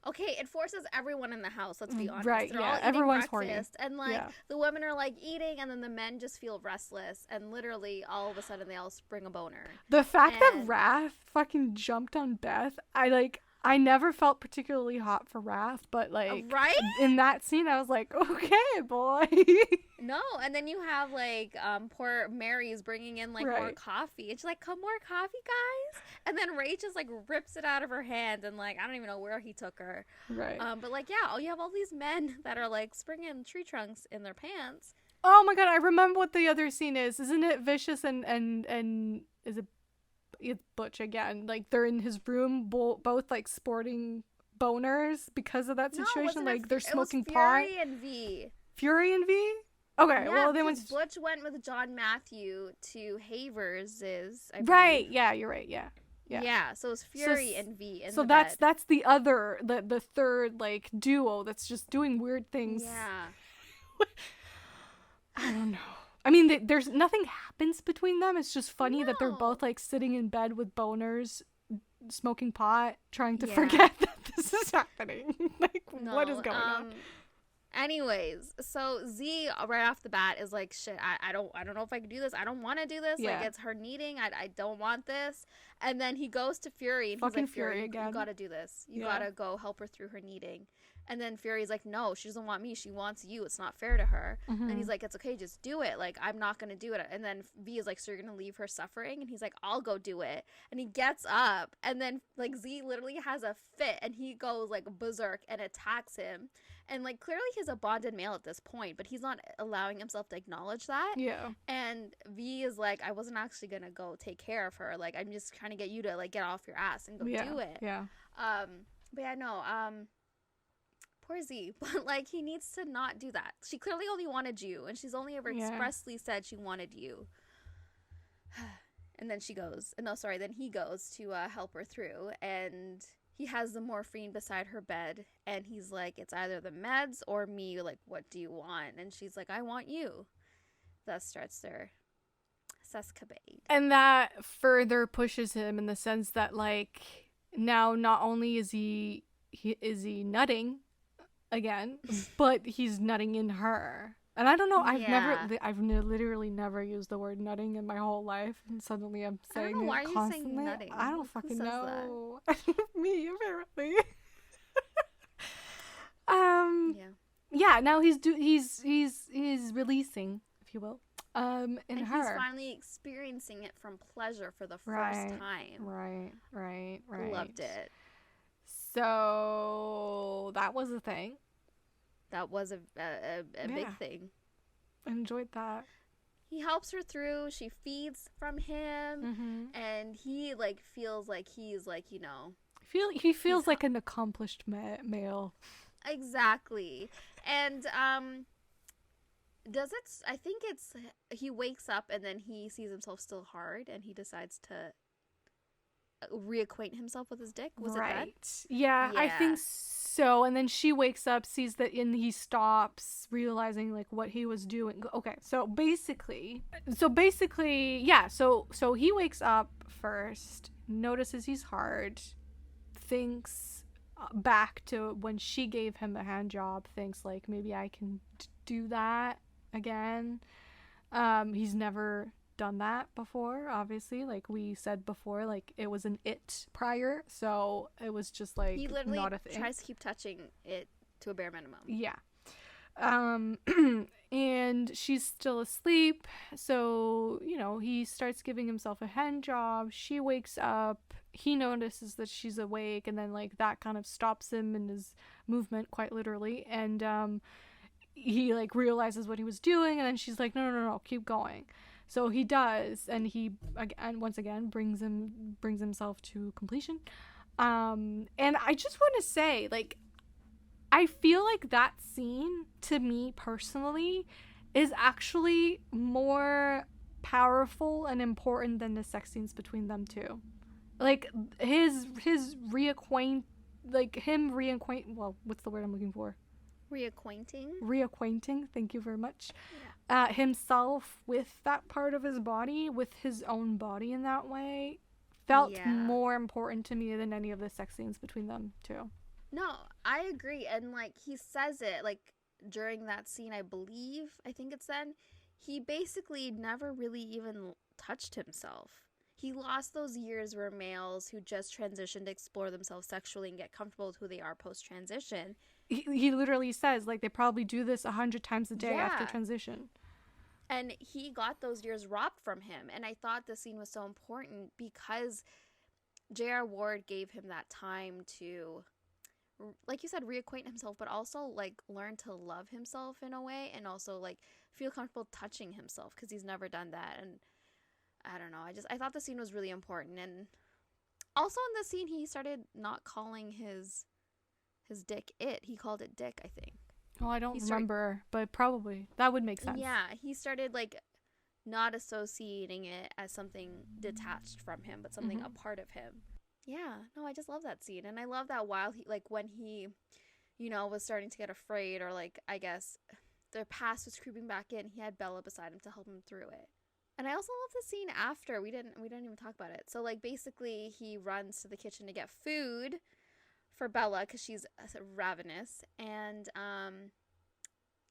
Okay, it forces everyone in the house, let's be honest. Right, They're all everyone's eating breakfast, horny. And like the women are like eating, and then the men just feel restless, and literally all of a sudden they all spring a boner. The fact that Wrath fucking jumped on Beth, I I never felt particularly hot for Wrath, but like right? in that scene I was like, okay, boy. No, and then you have like poor Mary's bringing in like more coffee. And she's like, "Come more coffee, guys." And then Ray just like rips it out of her hand and like I don't even know where he took her. Right. But like yeah, you have all these men that are like springing tree trunks in their pants. Oh my god, I remember what the other scene is. Isn't it Vicious and is it it's Butch again? Like they're in his room both like sporting boners because of that situation. No, like they're smoking pot. Fury and V. Fury and V? Okay, yeah, well, they went. Butch went with John Matthew to Havers's. Right? Yeah, you're right. Yeah. Yeah. So it's Fury and V. So that's the other the third like duo that's just doing weird things. Yeah. I don't know. I mean, there's nothing happens between them. It's just funny that they're both like sitting in bed with boners, smoking pot, trying to forget that this is happening. Like, what is going on? Anyways, so Z right off the bat is like, shit, I don't know if I can do this. I don't want to do this. Yeah. Like, it's her needing. I don't want this. And then he goes to Fury and Fucking he's like, Fury, again. You gotta do this. You gotta go help her through her needing. And then Fury's like, no, she doesn't want me. She wants you. It's not fair to her. Mm-hmm. And he's like, it's okay. Just do it. Like, I'm not going to do it. And then V is like, so you're going to leave her suffering? And he's like, I'll go do it. And he gets up. And then, like, Z literally has a fit. And he goes, like, berserk and attacks him. And, like, clearly he's a bonded male at this point. But he's not allowing himself to acknowledge that. Yeah. And V is like, I wasn't actually going to go take care of her. Like, I'm just trying to get you to, like, get off your ass and go do it. Yeah. But yeah, no, poor Z, but like he needs to not do that. She clearly only wanted you, and she's only ever expressly said she wanted you. And then then he goes to help her through, and he has the morphine beside her bed, and he's like, it's either the meds or me, like, what do you want? And she's like, I want you. Thus starts their sescapade. And that further pushes him in the sense that, like, now not only is he nutting again, but he's nutting in her. And I don't know, I've literally never used the word nutting in my whole life, and suddenly I'm saying it constantly. Why are you saying nutting? I don't fucking know. Me, apparently. Yeah, now he's releasing, if you will, in and her. He's finally experiencing it from pleasure for the first time. Right. Loved it. So that was a thing. That was a big thing. I enjoyed that. He helps her through. She feeds from him, and he like feels like he's like, you know. He feels like an accomplished male. Exactly, and does it? I think it's he wakes up and then he sees himself still hard, and he decides to reacquaint himself with his dick. Was it that? Yeah, I think so. And then she wakes up, sees that, and he stops, realizing like what he was doing. Okay, so basically, yeah. So he wakes up first, notices he's hard, thinks back to when she gave him a hand job, thinks like maybe I can do that again. He's never done that before, obviously, like we said before, like it was an it prior, so it was just like he literally not a thing. Tries to keep touching it to a bare minimum. And she's still asleep, so you know he starts giving himself a hand job. She wakes up, he notices that she's awake, and then like that kind of stops him in his movement, quite literally, and he like realizes what he was doing, and then she's like, no, keep going. So he does, and he once again brings himself to completion. And I just want to say, like, I feel like that scene, to me personally, is actually more powerful and important than the sex scenes between them two. Like him reacquaint. Well, what's the word I'm looking for? Reacquainting. Thank you very much. Yeah. Himself with that part of his body, with his own body in that way, felt more important to me than any of the sex scenes between them two. No, I agree. And like he says it like during that scene, I think it's then, he basically never really even touched himself. he lost those years where males who just transitioned to explore themselves sexually and get comfortable with who they are post-transition. He literally says, like, they probably do this 100 times a day after transition. And he got those years robbed from him. And I thought the scene was so important because J.R. Ward gave him that time to, like you said, reacquaint himself, but also, like, learn to love himself in a way, and also, like, feel comfortable touching himself, because he's never done that. And I don't know, I thought the scene was really important. And also in the scene, he started not calling his dick it. He called it dick, I think. Oh, I don't remember, but probably. That would make sense. Yeah, he started, like, not associating it as something detached from him, but something a part of him. Yeah, no, I just love that scene. And I love that while he, like, when he, you know, was starting to get afraid, or, like, I guess their past was creeping back in, he had Bella beside him to help him through it. And I also love the scene after. We didn't even talk about it. So, like, basically he runs to the kitchen to get food for Bella because she's ravenous, and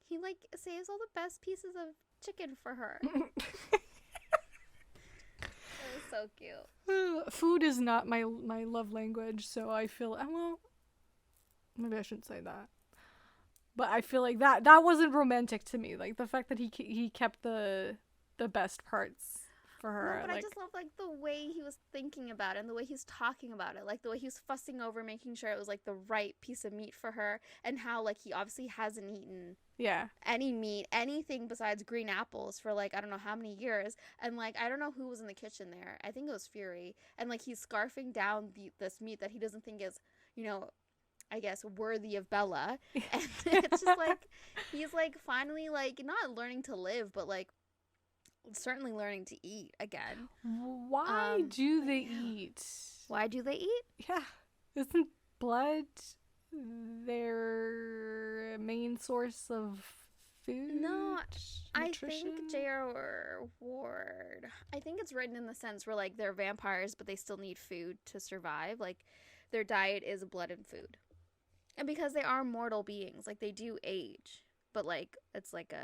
he, like, saves all the best pieces of chicken for her. It was so cute. Food is not my love language, so I feel, well, maybe I shouldn't say that, but I feel like that wasn't romantic to me. Like, the fact that he kept the best parts for her. No, but like, I just love, like, the way he was thinking about it, and the way he's talking about it, like the way he was fussing over making sure it was, like, the right piece of meat for her, and how, like, he obviously hasn't eaten any meat, anything besides green apples for, like, I don't know how many years, and, like, I don't know who was in the kitchen there. I think it was Fury, and, like, he's scarfing down this meat that he doesn't think is, you know, I guess, worthy of Bella, and it's just, like, he's, like, finally, like, not learning to live, but, like, certainly learning to eat again. Why do they eat? Why do they eat? Yeah. Isn't blood their main source of food? No, nutrition? I think J.R. Ward, I think it's written in the sense where, like, they're vampires, but they still need food to survive. Like, their diet is blood and food. And because they are mortal beings, like, they do age, but, like, it's like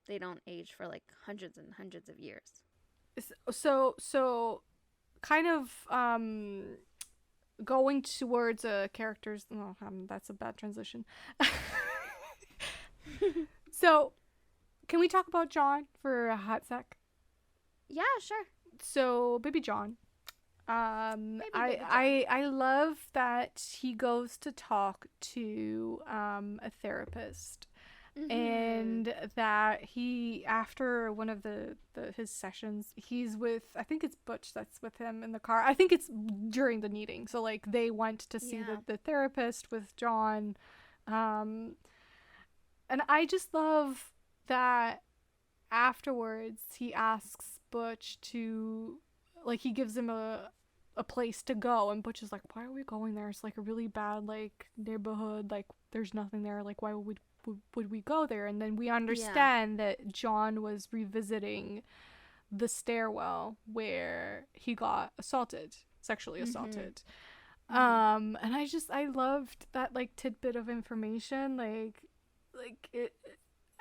they don't age for, like, hundreds and hundreds of years. So kind of going towards characters. Oh, that's a bad transition. So, can we talk about John for a hot sec? Yeah, sure. So, baby John. I love that he goes to talk to a therapist. And that he, after one of his sessions, he's with, I think it's Butch that's with him in the car. I think it's during the meeting. So, like, they went to see the therapist with John. And I just love that afterwards he asks Butch to, like, he gives him a place to go, and Butch is like, why are we going there? It's, like, a really bad, like, neighborhood. Like, there's nothing there. Like, why would we go there? And then we understand that John was revisiting the stairwell where he got sexually assaulted. And I loved that, like, tidbit of information. Like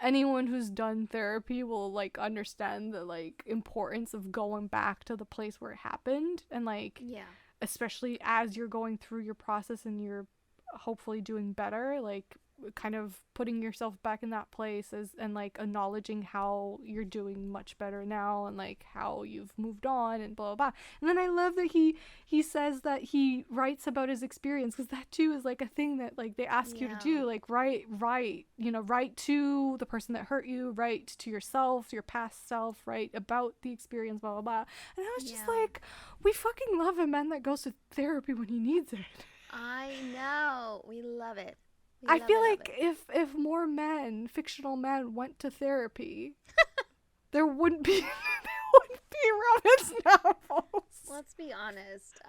anyone who's done therapy will, like, understand the, like, importance of going back to the place where it happened, and, like, especially as you're going through your process and you're hopefully doing better, like, kind of putting yourself back in that place and, like, acknowledging how you're doing much better now, and, like, how you've moved on, and blah blah blah. And then I love that he says that he writes about his experience, because that too is, like, a thing that, like, they ask you to do, like, write to the person that hurt you, write to yourself, your past self, write about the experience, blah blah blah. And I was just like, we fucking love a man that goes to therapy when he needs it. I know, we love it. I feel like if more men, fictional men, went to therapy, there wouldn't be romance novels. Let's be honest.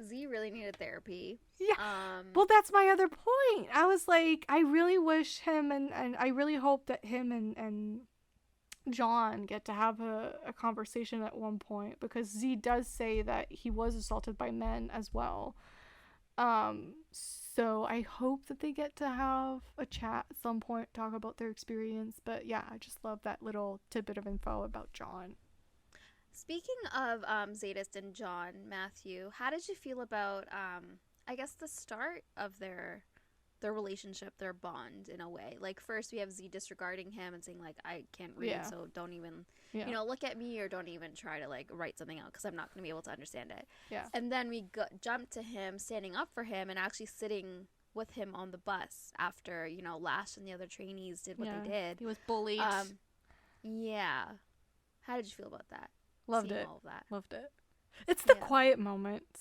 Z really needed therapy. Yeah. Well, that's my other point. I was like, I really wish him and I really hope that him and John get to have a conversation at one point, because Z does say that he was assaulted by men as well. So I hope that they get to have a chat at some point, talk about their experience. But yeah, I just love that little tidbit of info about John. Speaking of Zsadist and John, Matthew, how did you feel about I guess the start of their relationship, their bond in a way? Like first we have Z disregarding him and saying like, I can't read, so don't even look at me, or don't even try to like write something out because I'm not going to be able to understand it. Yeah. And then we jump to him standing up for him and actually sitting with him on the bus after, Lash and the other trainees did what they did. He was bullied. Yeah. How did you feel about that? Loved Seeing it. all of that. Loved it. It's the quiet moments.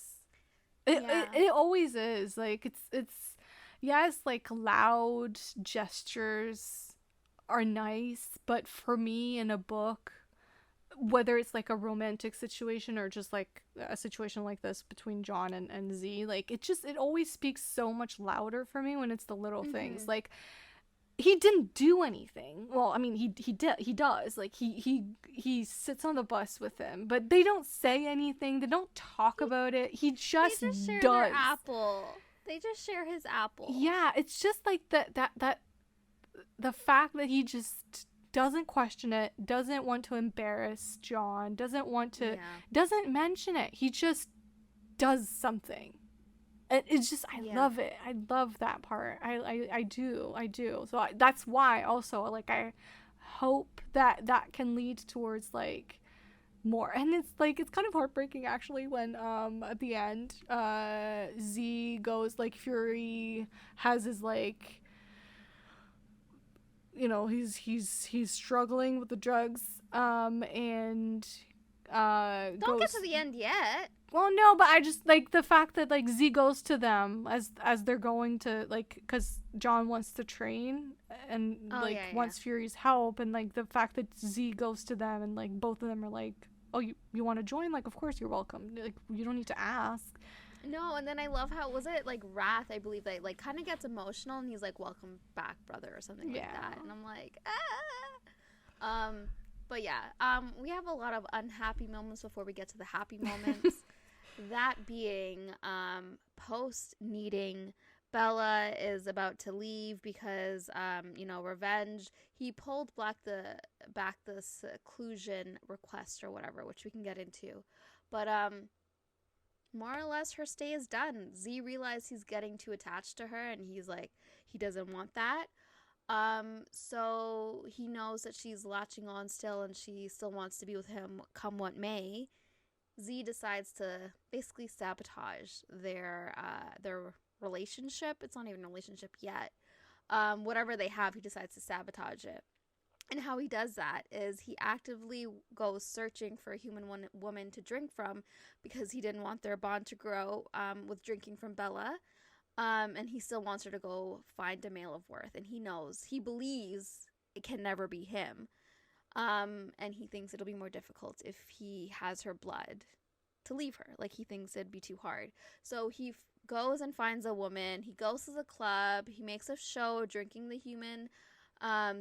It always is. Like it's yes, like loud gestures are nice, but for me in a book, whether it's like a romantic situation or just like a situation like this between John and Z, like it always speaks so much louder for me when it's the little things. Like he didn't do anything. Well, I mean, he does. Like he sits on the bus with him, but they don't say anything. They don't talk about it. He just share does. Their apple. They just share his apple. Yeah, it's just like that the fact that he just doesn't question it, doesn't want to embarrass John, doesn't mention it. He just does something. It's just, I love it. I love that part. I do. So that's why also, like, I hope that can lead towards, like, more. And it's, like, it's kind of heartbreaking, actually, when, at the end, Z goes, like, Fury has his, like, he's struggling with the drugs, and, don't get to the end yet. Well, no, but I just, like, the fact that, like, Z goes to them as they're going to, like, because John wants to train and, wants Fury's help, and, like, the fact that Z goes to them and, like, both of them are like, oh, you want to join? Like, of course you're welcome. Like, you don't need to ask. No, and then I love how, was it, like, Wrath, I believe, that, like, kind of gets emotional, and he's like, welcome back, brother, or something like that. And I'm like, ah! But yeah, we have a lot of unhappy moments before we get to the happy moments. That being, post needing, Bella is about to leave because, revenge. He pulled back the seclusion request or whatever, which we can get into. But, more or less her stay is done. Z realized he's getting too attached to her, and he's like, he doesn't want that. So he knows that she's latching on still, and she still wants to be with him come what may. Z decides to basically sabotage their relationship. It's not even a relationship yet. Whatever they have, he decides to sabotage it. And how he does that is he actively goes searching for a human woman to drink from because he didn't want their bond to grow with drinking from Bella. And he still wants her to go find a male of worth. And he believes it can never be him. And he thinks it'll be more difficult if he has her blood to leave her. Like, he thinks it'd be too hard. So he goes and finds a woman. He goes to the club. He makes a show drinking the human,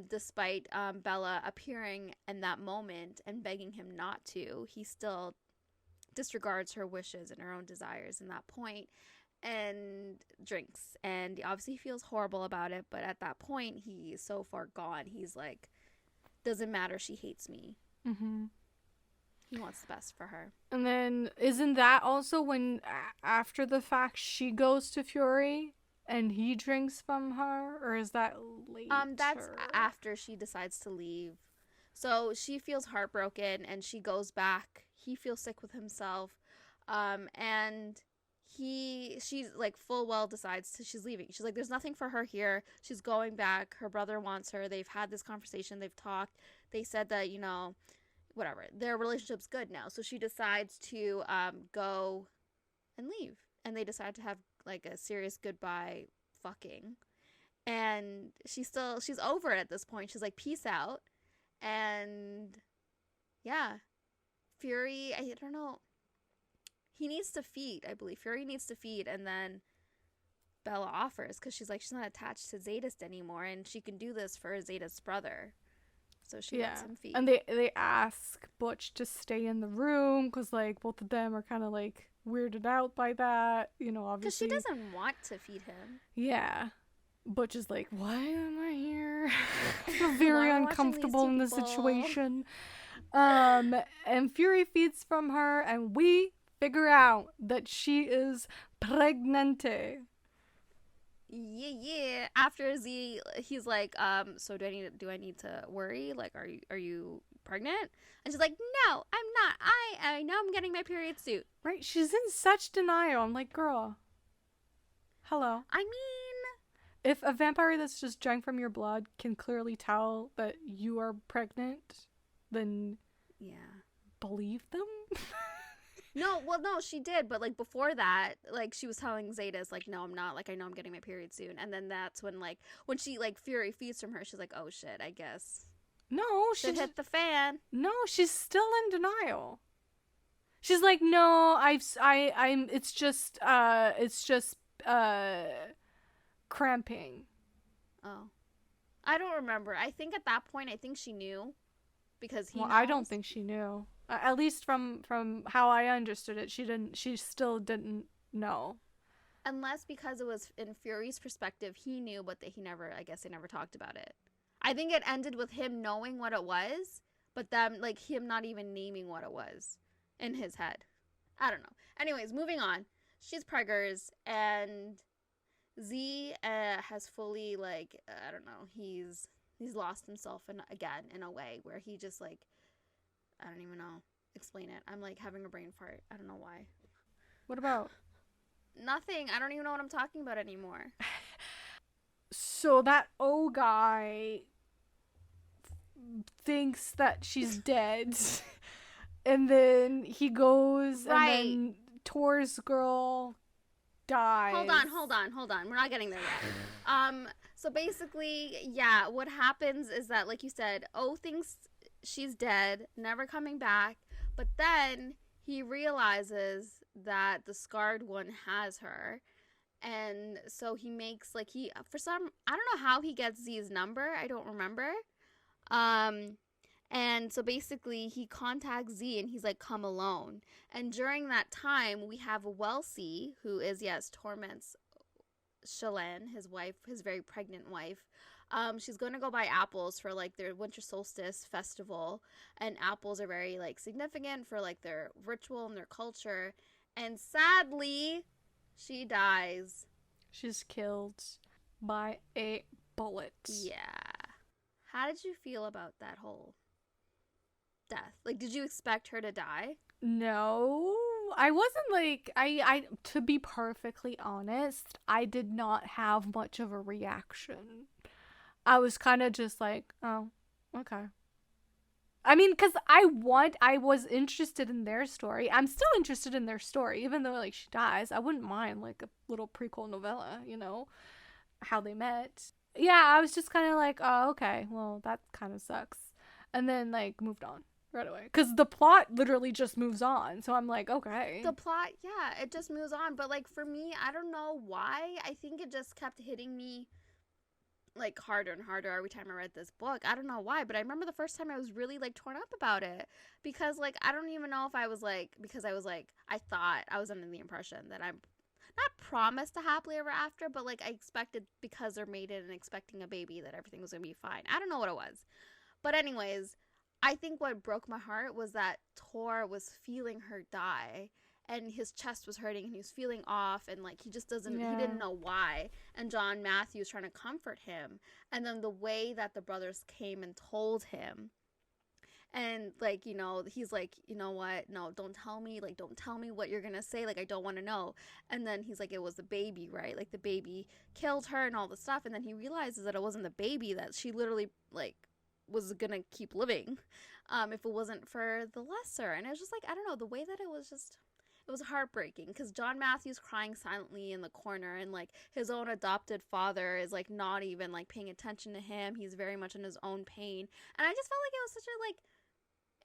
despite Bella appearing in that moment and begging him not to. He still disregards her wishes and her own desires in that point and drinks. And obviously he feels horrible about it, but at that point he's so far gone. He's like, doesn't matter, she hates me. He wants the best for her. And then isn't that also when after the fact she goes to Fury and he drinks from her, or is that later? That's after she decides to leave. So she feels heartbroken and she goes back. He feels sick with himself, and she's like full well decides she's leaving. She's like, there's nothing for her here. She's going back. Her brother wants her. They've had this conversation. They've talked. They said that, whatever, their relationship's good now. So she decides to go and leave. And they decide to have like a serious goodbye fucking. And she's over it at this point. She's like, peace out. And yeah, Fury, I don't know. He needs to feed, I believe. Fury needs to feed, and then Bella offers because she's like, she's not attached to Zsadist anymore, and she can do this for Zadist's brother. So she lets him feed. And they ask Butch to stay in the room because, like, both of them are kind of, like, weirded out by that, obviously. Because she doesn't want to feed him. Yeah. Butch is like, why am I here? I feel very uncomfortable in this situation. And Fury feeds from her, and we figure out that she is pregnante. Yeah. After Z, he's like, so do I need to worry? Like, are you pregnant? And she's like, no, I'm not. I know I'm getting my period soon. Right? She's in such denial. I'm like, girl, hello. I mean, If a vampire that's just drank from your blood can clearly tell that you are pregnant, then yeah. believe them? No, she did, but like before that, like she was telling Zsadist, like, no, I'm not, like I know I'm getting my period soon, and then that's when she like Fury feeds from her, she's like, oh shit, I guess. No, Shit hit the fan. No, she's still in denial. She's like, no, it's just cramping. Oh, I don't remember. I think at that point, I think she knew, because he. Well, knows. I don't think she knew. At least from how I understood it, she still didn't know. Unless because it was in Fury's perspective, he knew, but I guess they never talked about it. I think it ended with him knowing what it was, but them, like, him not even naming what it was in his head. I don't know. Anyways, moving on. She's preggers, and Z has fully, like, I don't know, he's lost himself again in a way where he just, like, I don't even know. Explain it. I'm, like, having a brain fart. I don't know why. What about? Nothing. I don't even know what I'm talking about anymore. So that old guy thinks that she's dead. And then he goes right. And then Tor's girl dies. Hold on. We're not getting there yet. So basically, yeah, what happens is that, like you said, O thinks she's dead, never coming back, but then he realizes that the scarred one has her. And so he makes, like, I don't know how he gets Z's number. I don't remember. And so basically he contacts Z and he's like, come alone. And during that time, we have Welsie, who is, yes, Torment's Shalane, his wife, his very pregnant wife. She's going to go buy apples for, like, their winter solstice festival. And apples are very, like, significant for, like, their ritual and their culture. And sadly, she dies. She's killed by a bullet. Yeah. How did you feel about that whole death? Like, did you expect her to die? No. I wasn't like, I to be perfectly honest, I did not have much of a reaction. I was kind of just like, oh, okay. I mean, because I was interested in their story. I'm still interested in their story, even though, like, she dies. I wouldn't mind, like, a little prequel novella, you know, how they met. Yeah, I was just kind of like, oh, okay, well, that kind of sucks. And then, like, moved on right away. Because the plot literally just moves on. So I'm like, okay. The plot, yeah, it just moves on. But, like, for me, I don't know why. I think it just kept hitting me, like, harder and harder every time I read this book. I don't know why, but I remember the first time I was really, like, torn up about it. Because, like, I don't even know if I was, like, because I was, like, I thought I was under the impression that I'm not promised a happily ever after, but, like, I expected, because they're mated and expecting a baby, that everything was going to be fine. I don't know what it was. But anyways, I think what broke my heart was that Tor was feeling her die, and his chest was hurting, and he was feeling off, and, like, he just he didn't know why. And John Matthews trying to comfort him. And then the way that the brothers came and told him. And, like, you know, he's like, you know what? No, don't tell me. Like, don't tell me what you're going to say. Like, I don't want to know. And then he's like, it was the baby, right? Like, the baby killed her and all this stuff. And then he realizes that it wasn't the baby, that she literally, like, was going to keep living if it wasn't for the lesser. And it was just, like, I don't know, the way that it was heartbreaking, because John Matthews crying silently in the corner, and, like, his own adopted father is, like, not even, like, paying attention to him. He's very much in his own pain. And I just felt like it was such a, like,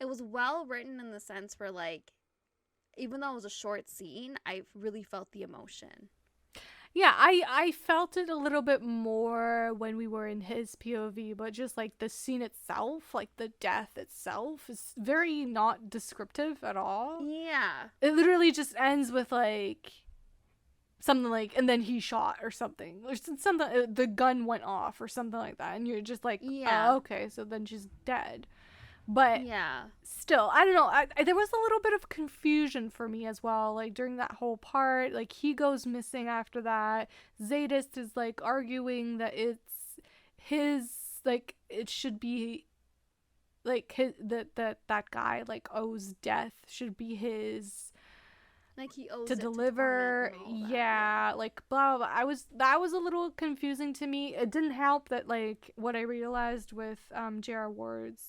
it was well written in the sense where, like, even though it was a short scene, I really felt the emotion. Yeah, I felt it a little bit more when we were in his POV, but just, like, the scene itself, like, the death itself is very not descriptive at all. Yeah. It literally just ends with, like, something like, and then he shot or something. Or something, the gun went off or something like that. And you're just like, yeah. oh, okay, so then she's dead. But Yeah. still, I don't know. There was a little bit of confusion for me as well. Like during that whole part, like he goes missing after that. Zsadist is like arguing that it's his, like it should be like his, that guy like owes death should be his Like he owes to it deliver. to torment and all that. Yeah, like blah, blah, blah. That was a little confusing to me. It didn't help that like what I realized with J.R. Ward's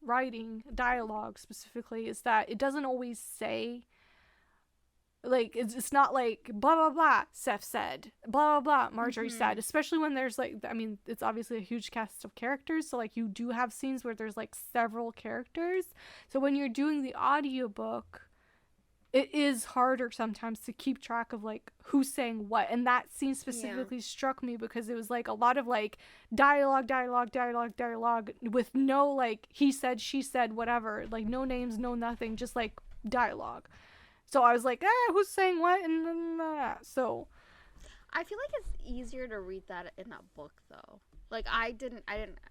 writing dialogue specifically is that it doesn't always say like it's not like blah blah blah Seff said, blah blah blah Marjorie said, especially when there's like, I mean, it's obviously a huge cast of characters, so like you do have scenes where there's like several characters, so when you're doing the audiobook it is harder sometimes to keep track of like who's saying what. And that scene specifically struck me because it was like a lot of like dialogue with no like he said, she said, whatever, like no names, no nothing, just like dialogue. So I was like, who's saying what? And then so I feel like it's easier to read that in a book though. Like I didn't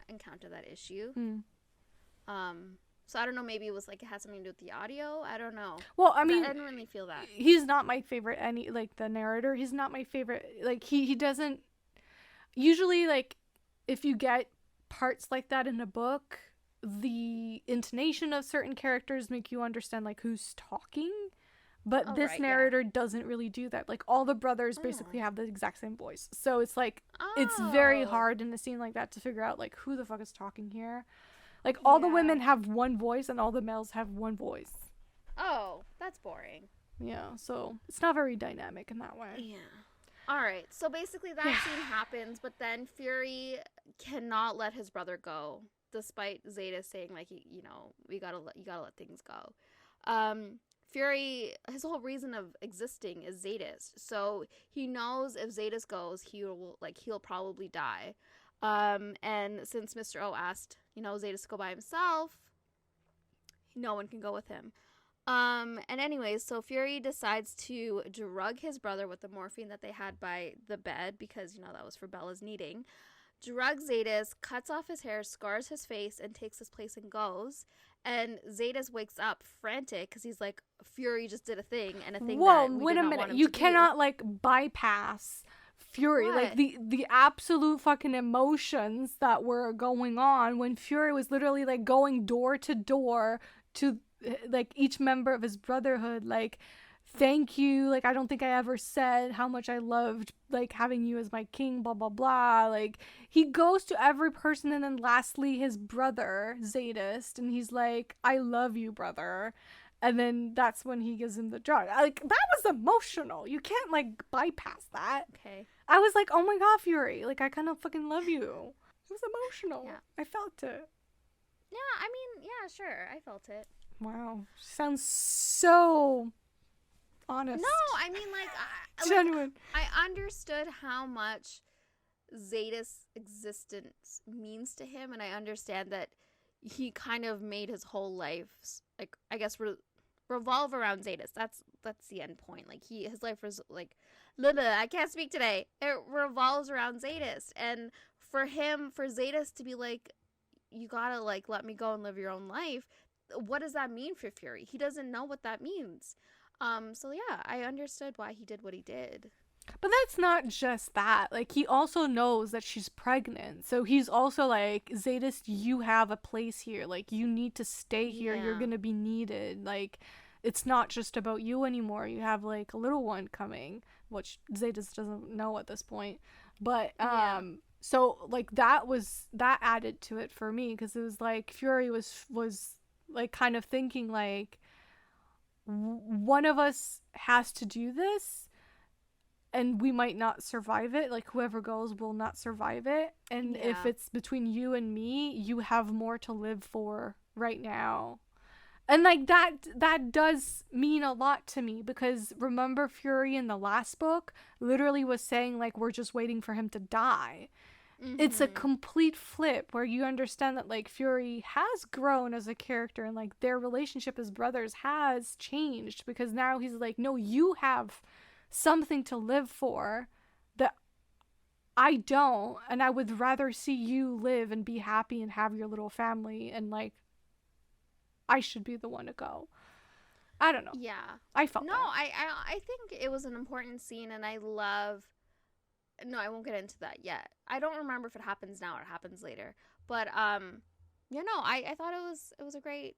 encounter that issue. So I don't know, maybe it was like it has something to do with the audio. I don't know. Well, I mean, I didn't really feel that. He's not my favorite, any like the narrator. He's not my favorite. Like he doesn't usually, like if you get parts like that in a book, the intonation of certain characters make you understand like who's talking. But this narrator doesn't really do that. Like all the brothers basically have the exact same voice. So it's like it's very hard in a scene like that to figure out like who the fuck is talking here. Like, all the women have one voice and all the males have one voice. Oh, that's boring. Yeah, so it's not very dynamic in that way. Yeah. All right. So basically that scene happens, but then Fury cannot let his brother go, despite Zsadist saying, like, you know, you gotta let things go. Fury, his whole reason of existing is Zsadist. So he knows if Zsadist goes, he'll probably die. And since Mr. O asked, you know, Zsadist to go by himself, no one can go with him. And anyways, so Fury decides to drug his brother with the morphine that they had by the bed because, you know, that was for Bella's needing. Drugs Zsadist, cuts off his hair, scars his face, and takes his place and goes. And Zsadist wakes up frantic because he's like, Fury just did a thing and a thing that we wait did a not minute. want him You to cannot do. like bypass Fury, What? like the absolute fucking emotions that were going on when Fury was literally like going door to door to like each member of his brotherhood, like, thank you, like I don't think I ever said how much I loved like having you as my king, blah blah blah. Like he goes to every person, and then lastly his brother Zsadist, and he's like, I love you, brother. And then that's when he gives him the drug. Like, that was emotional. You can't, like, bypass that. Okay. I was like, oh my god, Fury. Like, I kind of fucking love you. It was emotional. Yeah. I felt it. Yeah, I mean, yeah, sure. I felt it. Wow. Sounds so honest. No, I mean, like, genuine. I understood how much Zsadist's existence means to him, and I understand that he kind of made his whole life, like, I guess, revolve around Zsadist. That's the end point. Like, his life was like, I can't speak today. It revolves around Zsadist, and for Zsadist to be like, you gotta like let me go and live your own life. What does that mean for Fury? He doesn't know what that means. So yeah, I understood why he did what he did. But that's not just that. Like, he also knows that she's pregnant. So he's also like, Zsadist, you have a place here. Like, you need to stay here. You're gonna be needed. Like, it's not just about you anymore. You have, like, a little one coming, which Zsadist doesn't know at this point. But, so, like, that added to it for me. Because it was like, Fury was, like, kind of thinking, like, one of us has to do this. And we might not survive it. Like, whoever goes will not survive it. And if it's between you and me, you have more to live for right now. And, like, that does mean a lot to me. Because remember, Fury in the last book literally was saying, like, we're just waiting for him to die. Mm-hmm. It's a complete flip where you understand that, like, Fury has grown as a character. And, like, their relationship as brothers has changed. Because now he's like, no, you have something to live for that I don't, and I would rather see you live and be happy and have your little family and like I should be the one to go. I don't know. Yeah. I felt no, that. I think it was an important scene, and I love. No, I won't get into that yet. I don't remember if it happens now or it happens later. But I thought it was a great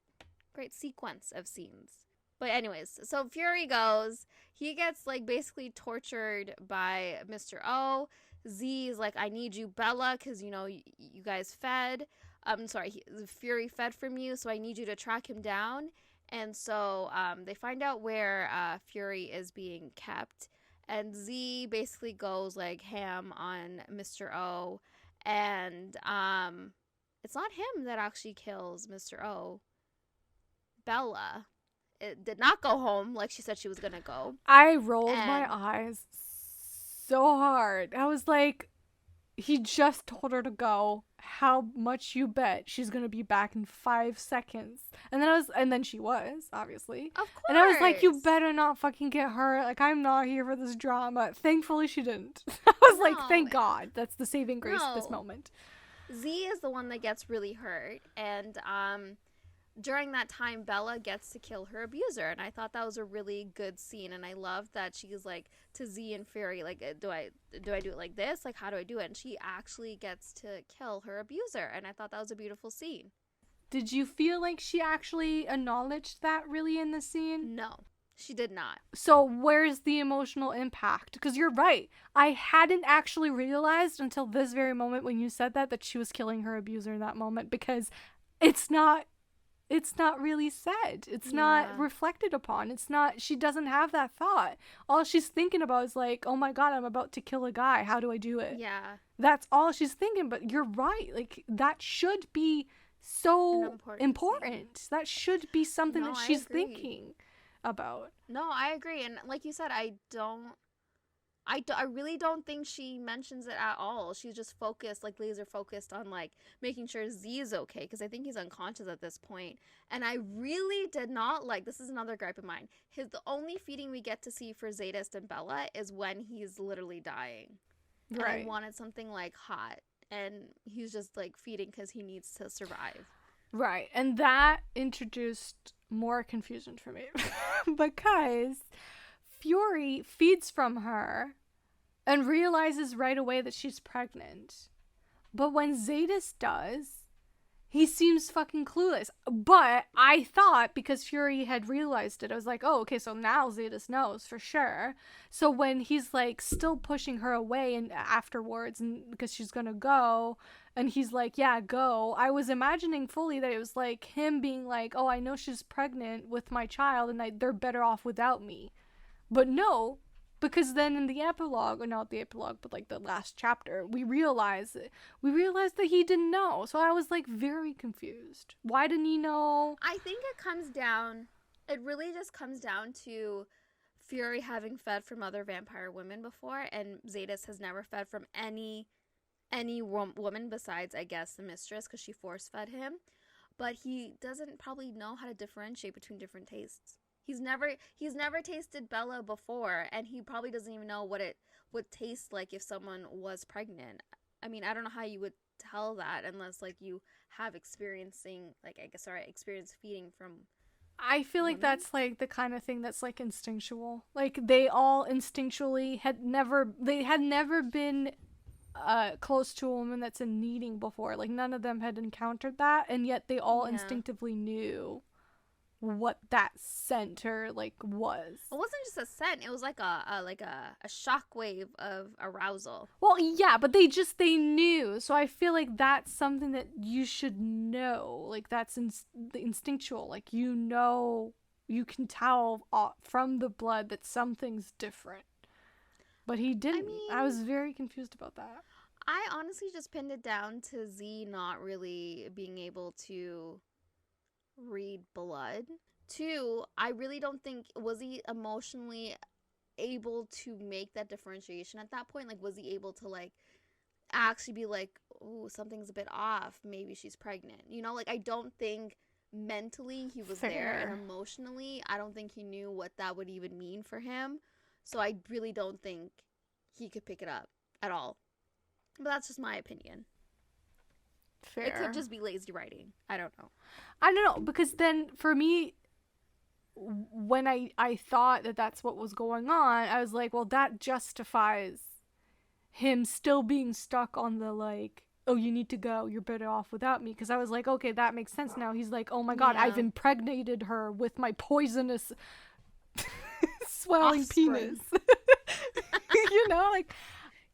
sequence of scenes. But anyways, so Fury goes. He gets like basically tortured by Mr. O. Z is like, I need you, Bella, because you guys fed. Fury fed from you, so I need you to track him down. And so they find out where Fury is being kept. And Z basically goes like ham on Mr. O. And it's not him that actually kills Mr. O. Bella. It did not go home like she said she was going to go. I rolled my eyes so hard. I was like, he just told her to go. How much you bet she's gonna be back in 5 seconds? And then she was, obviously. Of course. And I was like, you better not fucking get hurt. Like, I'm not here for this drama. Thankfully, she didn't. I was like, thank God. That's the saving grace of this moment. Z is the one that gets really hurt, and during that time, Bella gets to kill her abuser, and I thought that was a really good scene, and I love that she's like to Z and Fury, like, do I do it like this? Like, how do I do it? And she actually gets to kill her abuser, and I thought that was a beautiful scene. Did you feel like she actually acknowledged that really in the scene? No, she did not. So where's the emotional impact? Because you're right. I hadn't actually realized until this very moment when you said that she was killing her abuser in that moment, because it's not really said. It's not reflected upon. She doesn't have that thought. All she's thinking about is like, oh my God, I'm about to kill a guy. How do I do it? Yeah. That's all she's thinking. But you're right. Like, that should be so important. That should be something that she's thinking about. No, I agree. And like you said, I really don't think she mentions it at all. She's just focused, like laser focused on like making sure Z is okay, because I think he's unconscious at this point. And I really did not like, this is another gripe of mine, the only feeding we get to see for Zsadist and Bella is when he's literally dying. Right. And I wanted something like hot, and he's just like feeding because he needs to survive. Right. And that introduced more confusion for me because Fury feeds from her and realizes right away that she's pregnant. But when Zsadist does, he seems fucking clueless. But I thought, because Fury had realized it, I was like, oh, okay, so now Zsadist knows for sure. So when he's like still pushing her away and afterwards, and because she's gonna go, and he's like, yeah, go, I was imagining fully that it was like him being like, oh, I know she's pregnant with my child and they're better off without me. But no, because then in the epilogue, or not the epilogue, but like the last chapter, we realized that he didn't know. So I was like very confused. Why didn't he know? I think it really just comes down to Fury having fed from other vampire women before, and Zsadist has never fed from any woman besides, I guess, the mistress, because she force fed him. But he doesn't probably know how to differentiate between different tastes. He's never tasted Bella before, and he probably doesn't even know what it would taste like if someone was pregnant. I mean, I don't know how you would tell that unless like you have experience feeding from. I feel like that's like the kind of thing that's like instinctual. Like they all instinctually had never been close to a woman that's in needing before. Like none of them had encountered that, and yet they all instinctively knew what that scent or like was. It wasn't just a scent, it was like a shockwave of arousal. Well, yeah, but they knew. So I feel like that's something that you should know. Like that's instinctual. Like you can tell from the blood that something's different. But he didn't. I was very confused about that. I honestly just pinned it down to Z not really being able to read blood. 2, I really don't think, was he emotionally able to make that differentiation at that point? Like, was he able to like actually be like, ooh, something's a bit off, maybe she's pregnant, like I don't think mentally he was there, and emotionally I don't think he knew what that would even mean for him. So I really don't think he could pick it up at all. But that's just my opinion. Fair. It could just be lazy writing. I don't know, because then for me, when I thought that that's what was going on, I was like, well, that justifies him still being stuck on the, like, oh, you need to go, you're better off without me. Because I was like, okay, that makes sense now. He's like, oh my god, I've impregnated her with my poisonous swelling penis. You know, like,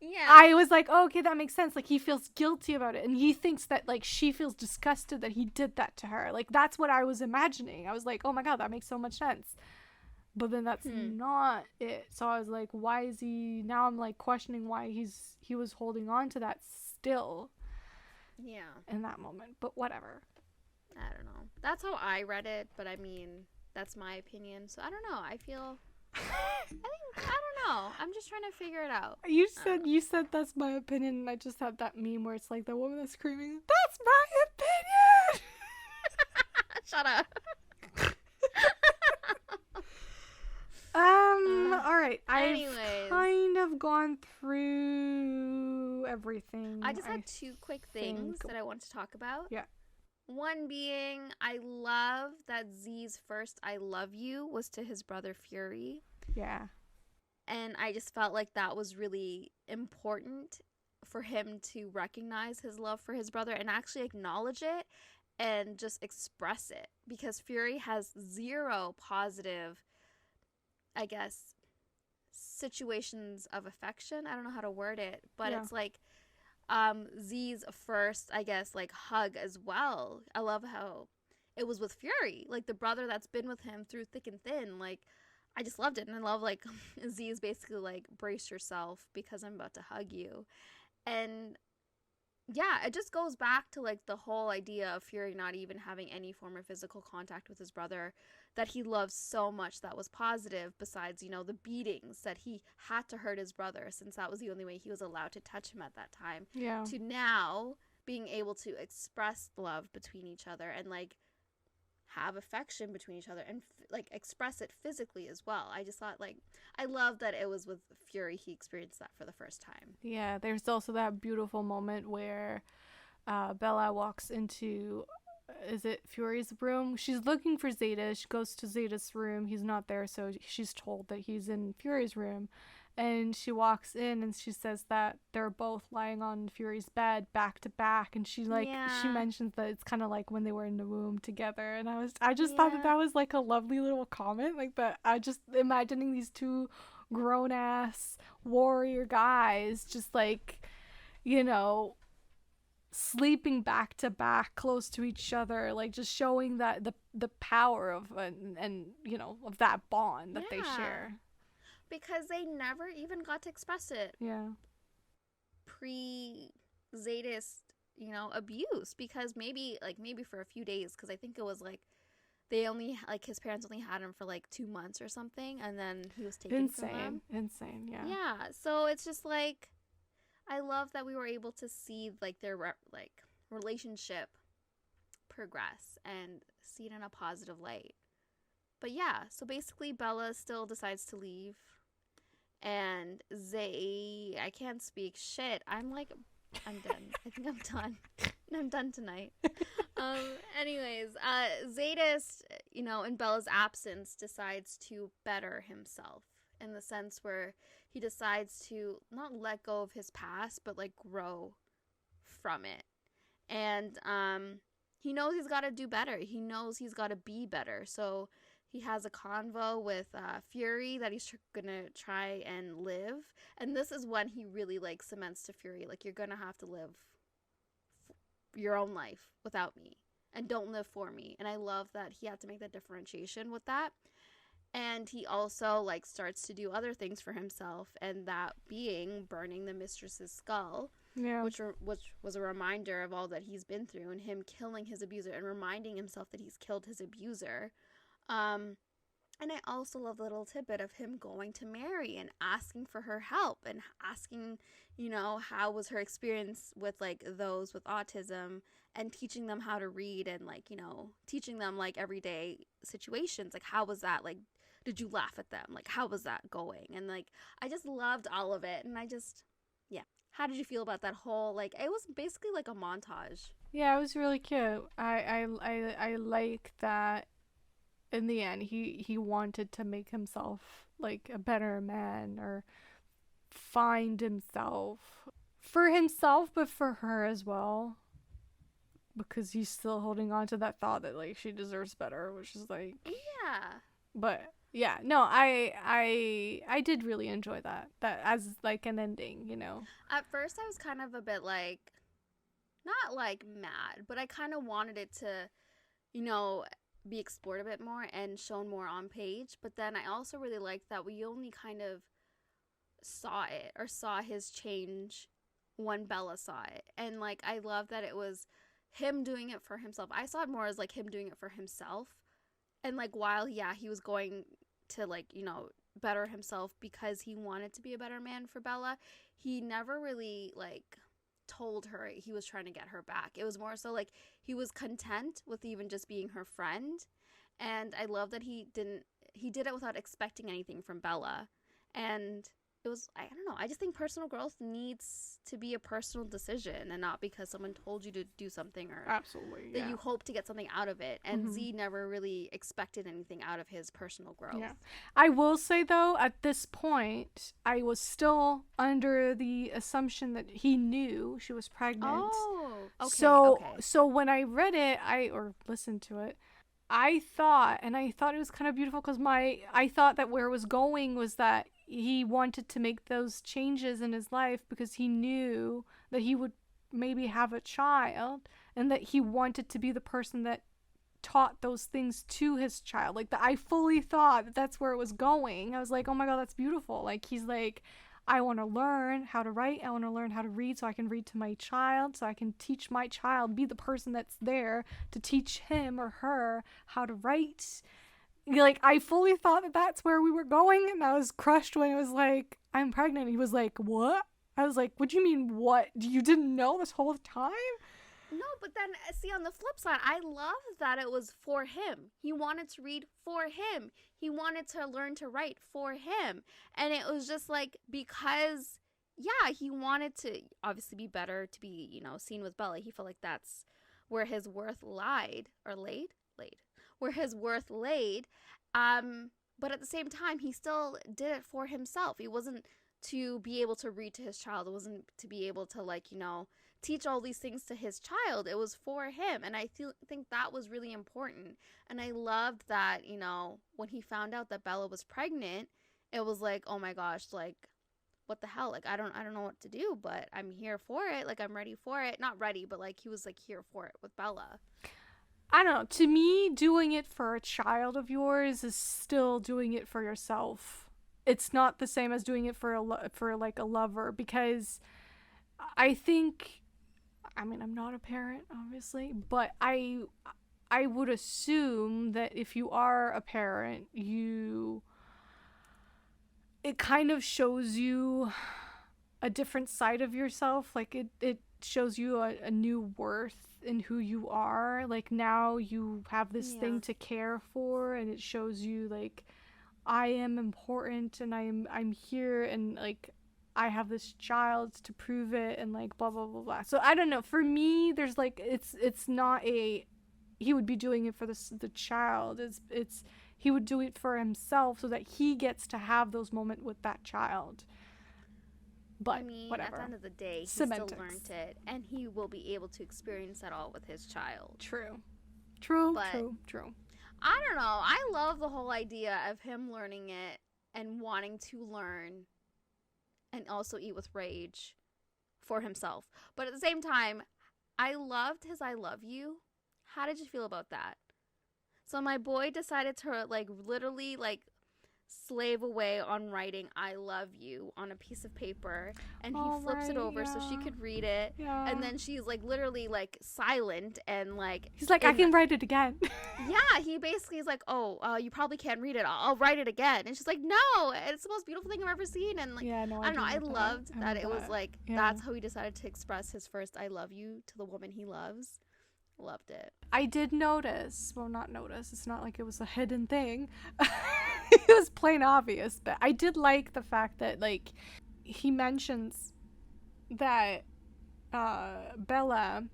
Yeah. I was like, oh, okay, that makes sense. Like, he feels guilty about it, and he thinks that, like, she feels disgusted that he did that to her. Like, that's what I was imagining. I was like, oh my god, that makes so much sense. But then that's not it. So I was like, why is he... Now I'm, like, questioning why he was holding on to that still. Yeah. In that moment. But whatever. I don't know. That's how I read it, but I mean, that's my opinion. So I don't know. I feel... I don't know. I'm just trying to figure it out. You said that's my opinion, and I just had that meme where it's like the woman that's screaming, that's my opinion! Shut up. Alright. I've kind of gone through everything. I just had two quick things that I want to talk about. Yeah. One being, I love that Z's first I love you was to his brother Fury. Yeah. And I just felt like that was really important for him to recognize his love for his brother and actually acknowledge it and just express it. Because Fury has zero positive, I guess, situations of affection. I don't know how to word it, but it's like Z's first, I guess, like, hug as well. I love how it was with Fury, like the brother that's been with him through thick and thin. Like, I just loved it. And I love, like, Z is basically like, brace yourself because I'm about to hug you. And yeah, it just goes back to, like, the whole idea of Fury not even having any form of physical contact with his brother that he loves so much that was positive, besides, you know, the beatings that he had to hurt his brother since that was the only way he was allowed to touch him at that time. Yeah. To now being able to express love between each other and, like, have affection between each other and like express it physically as well. I just thought, like, I love that it was with Fury he experienced that for the first time. Yeah, there's also that beautiful moment where Bella walks into, is it Fury's room? She's looking for Zsadist. She goes to Zadist's room. He's not there, so she's told that he's in Fury's room. And she walks in and she says that they're both lying on Fury's bed back to back, and she she mentions that it's kind of like when they were in the womb together. And I just thought that was like a lovely little comment, like that. I just imagining these two grown ass warrior guys just, like, you know, sleeping back to back close to each other, like just showing that the power of and you know, of that bond that they share. Because they never even got to express it. Yeah. Pre-Zsadist, you know, abuse. Because maybe for a few days. Because I think it was like, they only, like, his parents only had him for like 2 months or something. And then he was taken from them. Insane, yeah. Yeah. So it's just like, I love that we were able to see, like, their, like, relationship progress. And see it in a positive light. But yeah, so basically Bella still decides to leave. And I can't speak shit. I'm done. I think I'm done. I'm done tonight. Anyways, Zsadist, you know, in Bella's absence, decides to better himself in the sense where he decides to not let go of his past, but, like, grow from it. And he knows he's got to do better. He knows he's got to be better. So he has a convo with Fury that he's gonna try and live. And this is when he really, like, cements to Fury, like, you're gonna have to live your own life without me. And don't live for me. And I love that he had to make that differentiation with that. And he also, like, starts to do other things for himself. And that being burning the mistress's skull. Yeah. Which was a reminder of all that he's been through. And him killing his abuser and reminding himself that he's killed his abuser. And I also love the little tidbit of him going to Mary and asking for her help and asking, you know, how was her experience with, like, those with autism and teaching them how to read and, like, you know, teaching them, like, everyday situations. Like, how was that? Like, did you laugh at them? Like, how was that going? And, like, I just loved all of it. And I just, yeah, How did you feel about that whole, like, it was basically like a montage. Yeah, it was really cute. I like that in the end he wanted to make himself like a better man, or find himself for himself, but for her as well, because he's still holding on to that thought that like she deserves better, which is like, Yeah. but yeah, no, I did really enjoy that as like an ending, you know. At first, I was kind of a bit like, not like mad, but I kind of wanted it to, you know, be explored a bit more and shown more on page. But then I also really liked that we only kind of saw it, or saw his change when Bella saw it. And like, I love that it was him doing it for himself. I saw it more as like him doing it for himself. And like, while, yeah, he was going to, like, you know, better himself because he wanted to be a better man for Bella, he never really like told her he was trying to get her back. It was more so like he was content with even just being her friend. And I love that he did it without expecting anything from Bella. And it was, I don't know, I just think personal growth needs to be a personal decision, and not because someone told you to do something, or Absolutely, that yeah. you hope to get something out of it. And Z never really expected anything out of his personal growth. Yeah. I will say though, at this point, I was still under the assumption that he knew she was pregnant. Oh, okay. So when I read it, or listened to it, I thought it was kind of beautiful, because I thought that where it was going was that he wanted to make those changes in his life because he knew that he would maybe have a child, and that he wanted to be the person that taught those things to his child. Like, I fully thought that that's where it was going. I was like, oh my god, that's beautiful. Like, he's like, I want to learn how to write, I want to learn how to read, so I can read to my child, so I can teach my child, be the person that's there to teach him or her how to write. Like, I fully thought that that's where we were going, and I was crushed when it was like, I'm pregnant. He was like, what? I was like, what do you mean, what? You didn't know this whole time? No, but then, see, on the flip side, I love that it was for him. He wanted to read for him. He wanted to learn to write for him. And it was just like, because, yeah, he wanted to obviously be better, to be, you know, seen with Bella. He felt like that's where his worth laid. Where his worth laid. But at the same time, he still did it for himself. It wasn't to be able to read to his child. It wasn't to be able to, like, you know, teach all these things to his child. It was for him. And I think that was really important. And I loved that, you know, when he found out that Bella was pregnant, it was like, oh my gosh, like, what the hell? Like, I don't know what to do, but I'm here for it. Like, I'm ready for it. Not ready, but like, he was like here for it with Bella. I don't know. To me, doing it for a child of yours is still doing it for yourself. It's not the same as doing it for like a lover, because I think, I mean, I'm not a parent, obviously, but I would assume that if you are a parent, it kind of shows you a different side of yourself. Like, it shows you a new worth in who you are. Like, now you have this thing to care for, and it shows you like, I am important, and I'm here, and like, I have this child to prove it, and like, blah blah blah blah. So I don't know, for me, there's like, it's not he would be doing it for the child. It's he would do it for himself, so that he gets to have those moments with that child. But I mean, whatever. at the end of the day, he Semantics. still learned it, and he will be able to experience that all with his child. True. I don't know. I love the whole idea of him learning it and wanting to learn and also eat with rage for himself. But at the same time, I loved his I love you. How did you feel about that? So my boy decided to like literally like slave away on writing I love you on a piece of paper, and he flips it over so she could read it, and then she's like literally like silent, and like he's like, I can write it again. Yeah, he basically is like, oh, you probably can't read it, I'll write it again. And she's like, no, it's the most beautiful thing I've ever seen. And like, I don't know, I loved that it was like, that's how he decided to express his first I love you to the woman he loves. Loved it. I did notice, well, not notice, it's not like it was a hidden thing. It was plain obvious, but I did like the fact that like he mentions that Bella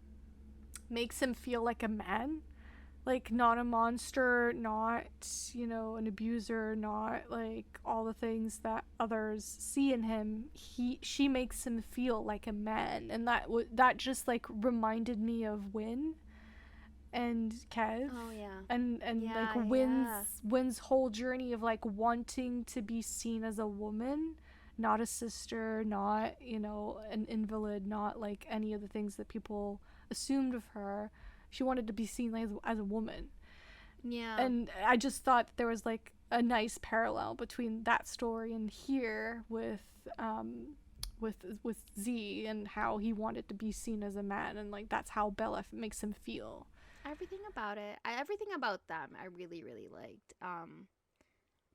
makes him feel like a man. Like, not a monster, not, an abuser, not, like, all the things that others see in him. She makes him feel like a man. And that just, like, reminded me of Win and Kev. Oh, yeah. And Yeah, like, Win's whole journey of, like, wanting to be seen as a woman, not a sister, not, an invalid, not, like, any of the things that people assumed of her. She wanted to be seen as a woman. Yeah. And I just thought there was, like, a nice parallel between that story and here with Z, and how he wanted to be seen as a man, and, like, that's how Bella makes him feel. Everything about it. Everything about them I really, really liked.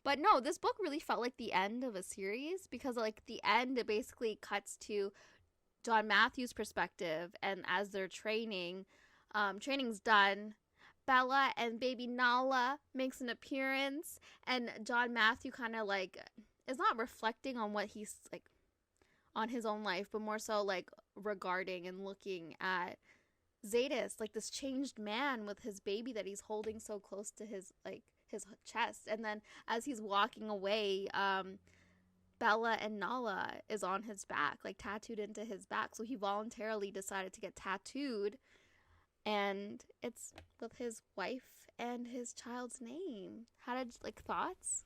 But no, this book really felt like the end of a series, because, like, the end, it basically cuts to John Matthews' perspective, and as they're training's done, Bella and baby Nala makes an appearance, and John Matthew kind of, like, is not reflecting on what he's, like, on his own life, but more so, like, regarding and looking at Zsadist, like, this changed man with his baby that he's holding so close to his chest. And then as he's walking away, Bella and Nala is on his back, like, tattooed into his back. So he voluntarily decided to get tattooed, and it's with his wife and his child's name. How did, like, thoughts?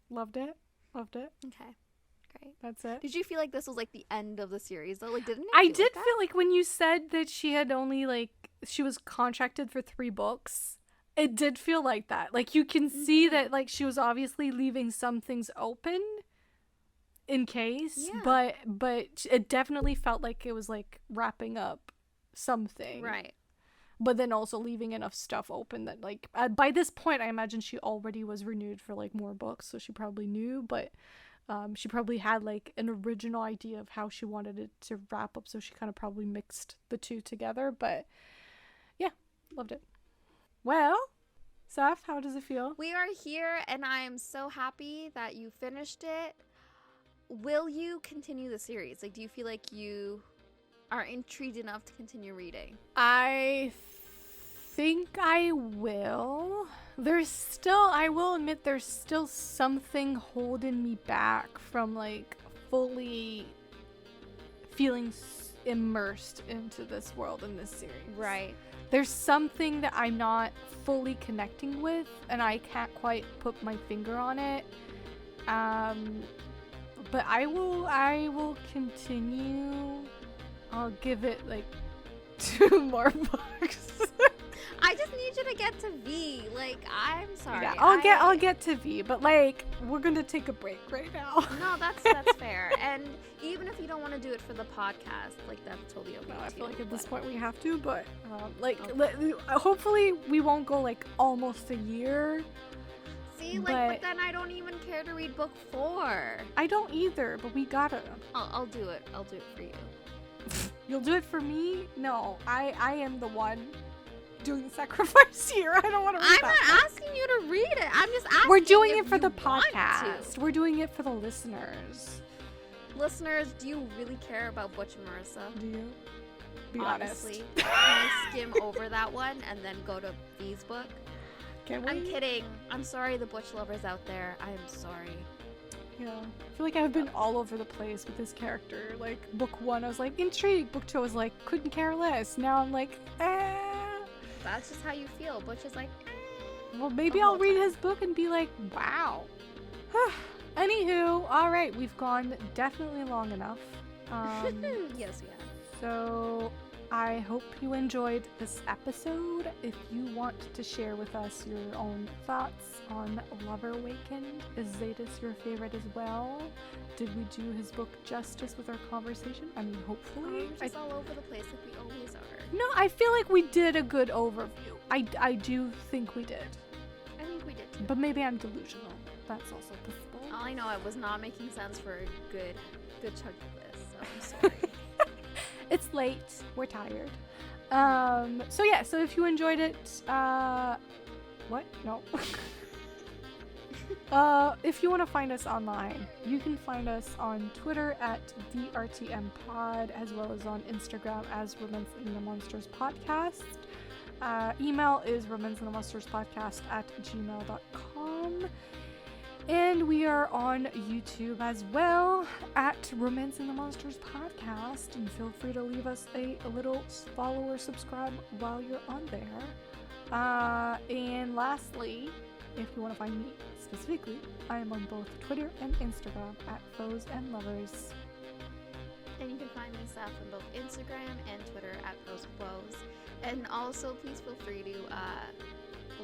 Loved it. Okay, great. That's it. Did you feel like this was, like, the end of the series though? Like, didn't it I feel did like feel like when you said that she had only, like, she was contracted for 3 books, it did feel like that. Like, you can see that, like, she was obviously leaving some things open in case, Yeah. but it definitely felt like it was, like, wrapping up something. Right. But then also leaving enough stuff open that, like, by this point, I imagine she already was renewed for, like, more books, so she probably knew, but she probably had, like, an original idea of how she wanted it to wrap up, so she kind of probably mixed the two together. But yeah, loved it. Well, Seff, how does it feel? We are here, and I am so happy that you finished it. Will you continue the series? Like, do you feel like you are intrigued enough to continue reading? I think I will. I will admit, there's still something holding me back from, like, fully feeling immersed into this world in this series. Right. There's something that I'm not fully connecting with, and I can't quite put my finger on it. But I will continue. I'll give it, like, 2 more books. I just need you to get to V. Like, I'm sorry. Yeah, I'll get to V, but, like, we're gonna take a break right now. No, that's fair. And even if you don't want to do it for the podcast, like, that's totally okay. No, I too, feel like at this point we have to, but Okay. hopefully we won't go, like, almost a year. See, like, but then I don't even care to read book 4. I don't either, but we gotta. I'll do it. I'll do it for you. You'll do it for me? No, I am the one doing the sacrifice here. I don't want to read I'm that. not asking you to read it. I'm just asking. We're doing if it for you the want podcast. to. We're doing it for the listeners. Listeners, do you really care about Butch and Marissa? Do you? Be Honestly, honest. can I skim over that one and then go to V's book? Can we? I'm kidding. I'm sorry, the Butch lovers out there. I am sorry. Yeah. I feel like I've been all over the place with this character. Like, book 1, I was like, intrigued. Book 2, I was like, couldn't care less. Now I'm like, That's just how you feel. Butch is like, Well, maybe the I'll whole read time. his book and be like, wow. Anywho, all right, we've gone definitely long enough. yes, yeah. So I hope you enjoyed this episode. If you want to share with us your own thoughts on Lover Awakened, is Zsadist your favorite as well? Did we do his book justice with our conversation? I mean, hopefully. We're just all over the place like we always are. No, I feel like we did a good overview. I do think we did. I think we did too. But maybe I'm delusional. That's also possible. All I know, I was not making sense for a good chunk of this, so I'm sorry. It's late. We're tired. So yeah, so if you enjoyed it, what? No. If you want to find us online, you can find us on Twitter at DRTMPod, as well as on Instagram as Romance in the Monsters Podcast. Email is romanceinthemonsterspodcast@gmail.com. And we are on YouTube as well at Romance in the Monsters Podcast. And feel free to leave us a little follow or subscribe while you're on there. And lastly, if you want to find me specifically, I am on both Twitter and Instagram at Foes and Lovers. And you can find me, Seff, on both Instagram and Twitter at Foes and Woes. And also, please feel free to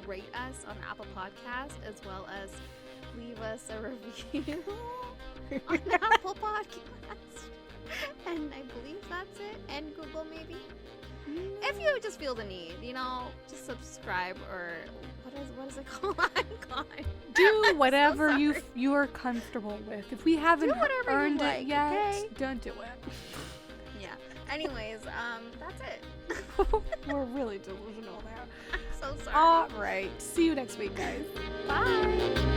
rate us on Apple Podcasts, as well as leave us a review on Apple Podcasts. And I believe that's it. And Google, maybe. If you just feel the need, just subscribe, or what is it called? I'm gone. Do whatever you are comfortable with. If we haven't earned it yet, okay? don't do it. Yeah. Anyways, that's it. We're really delusional there. I'm so sorry. All right. See you next week, guys. Bye.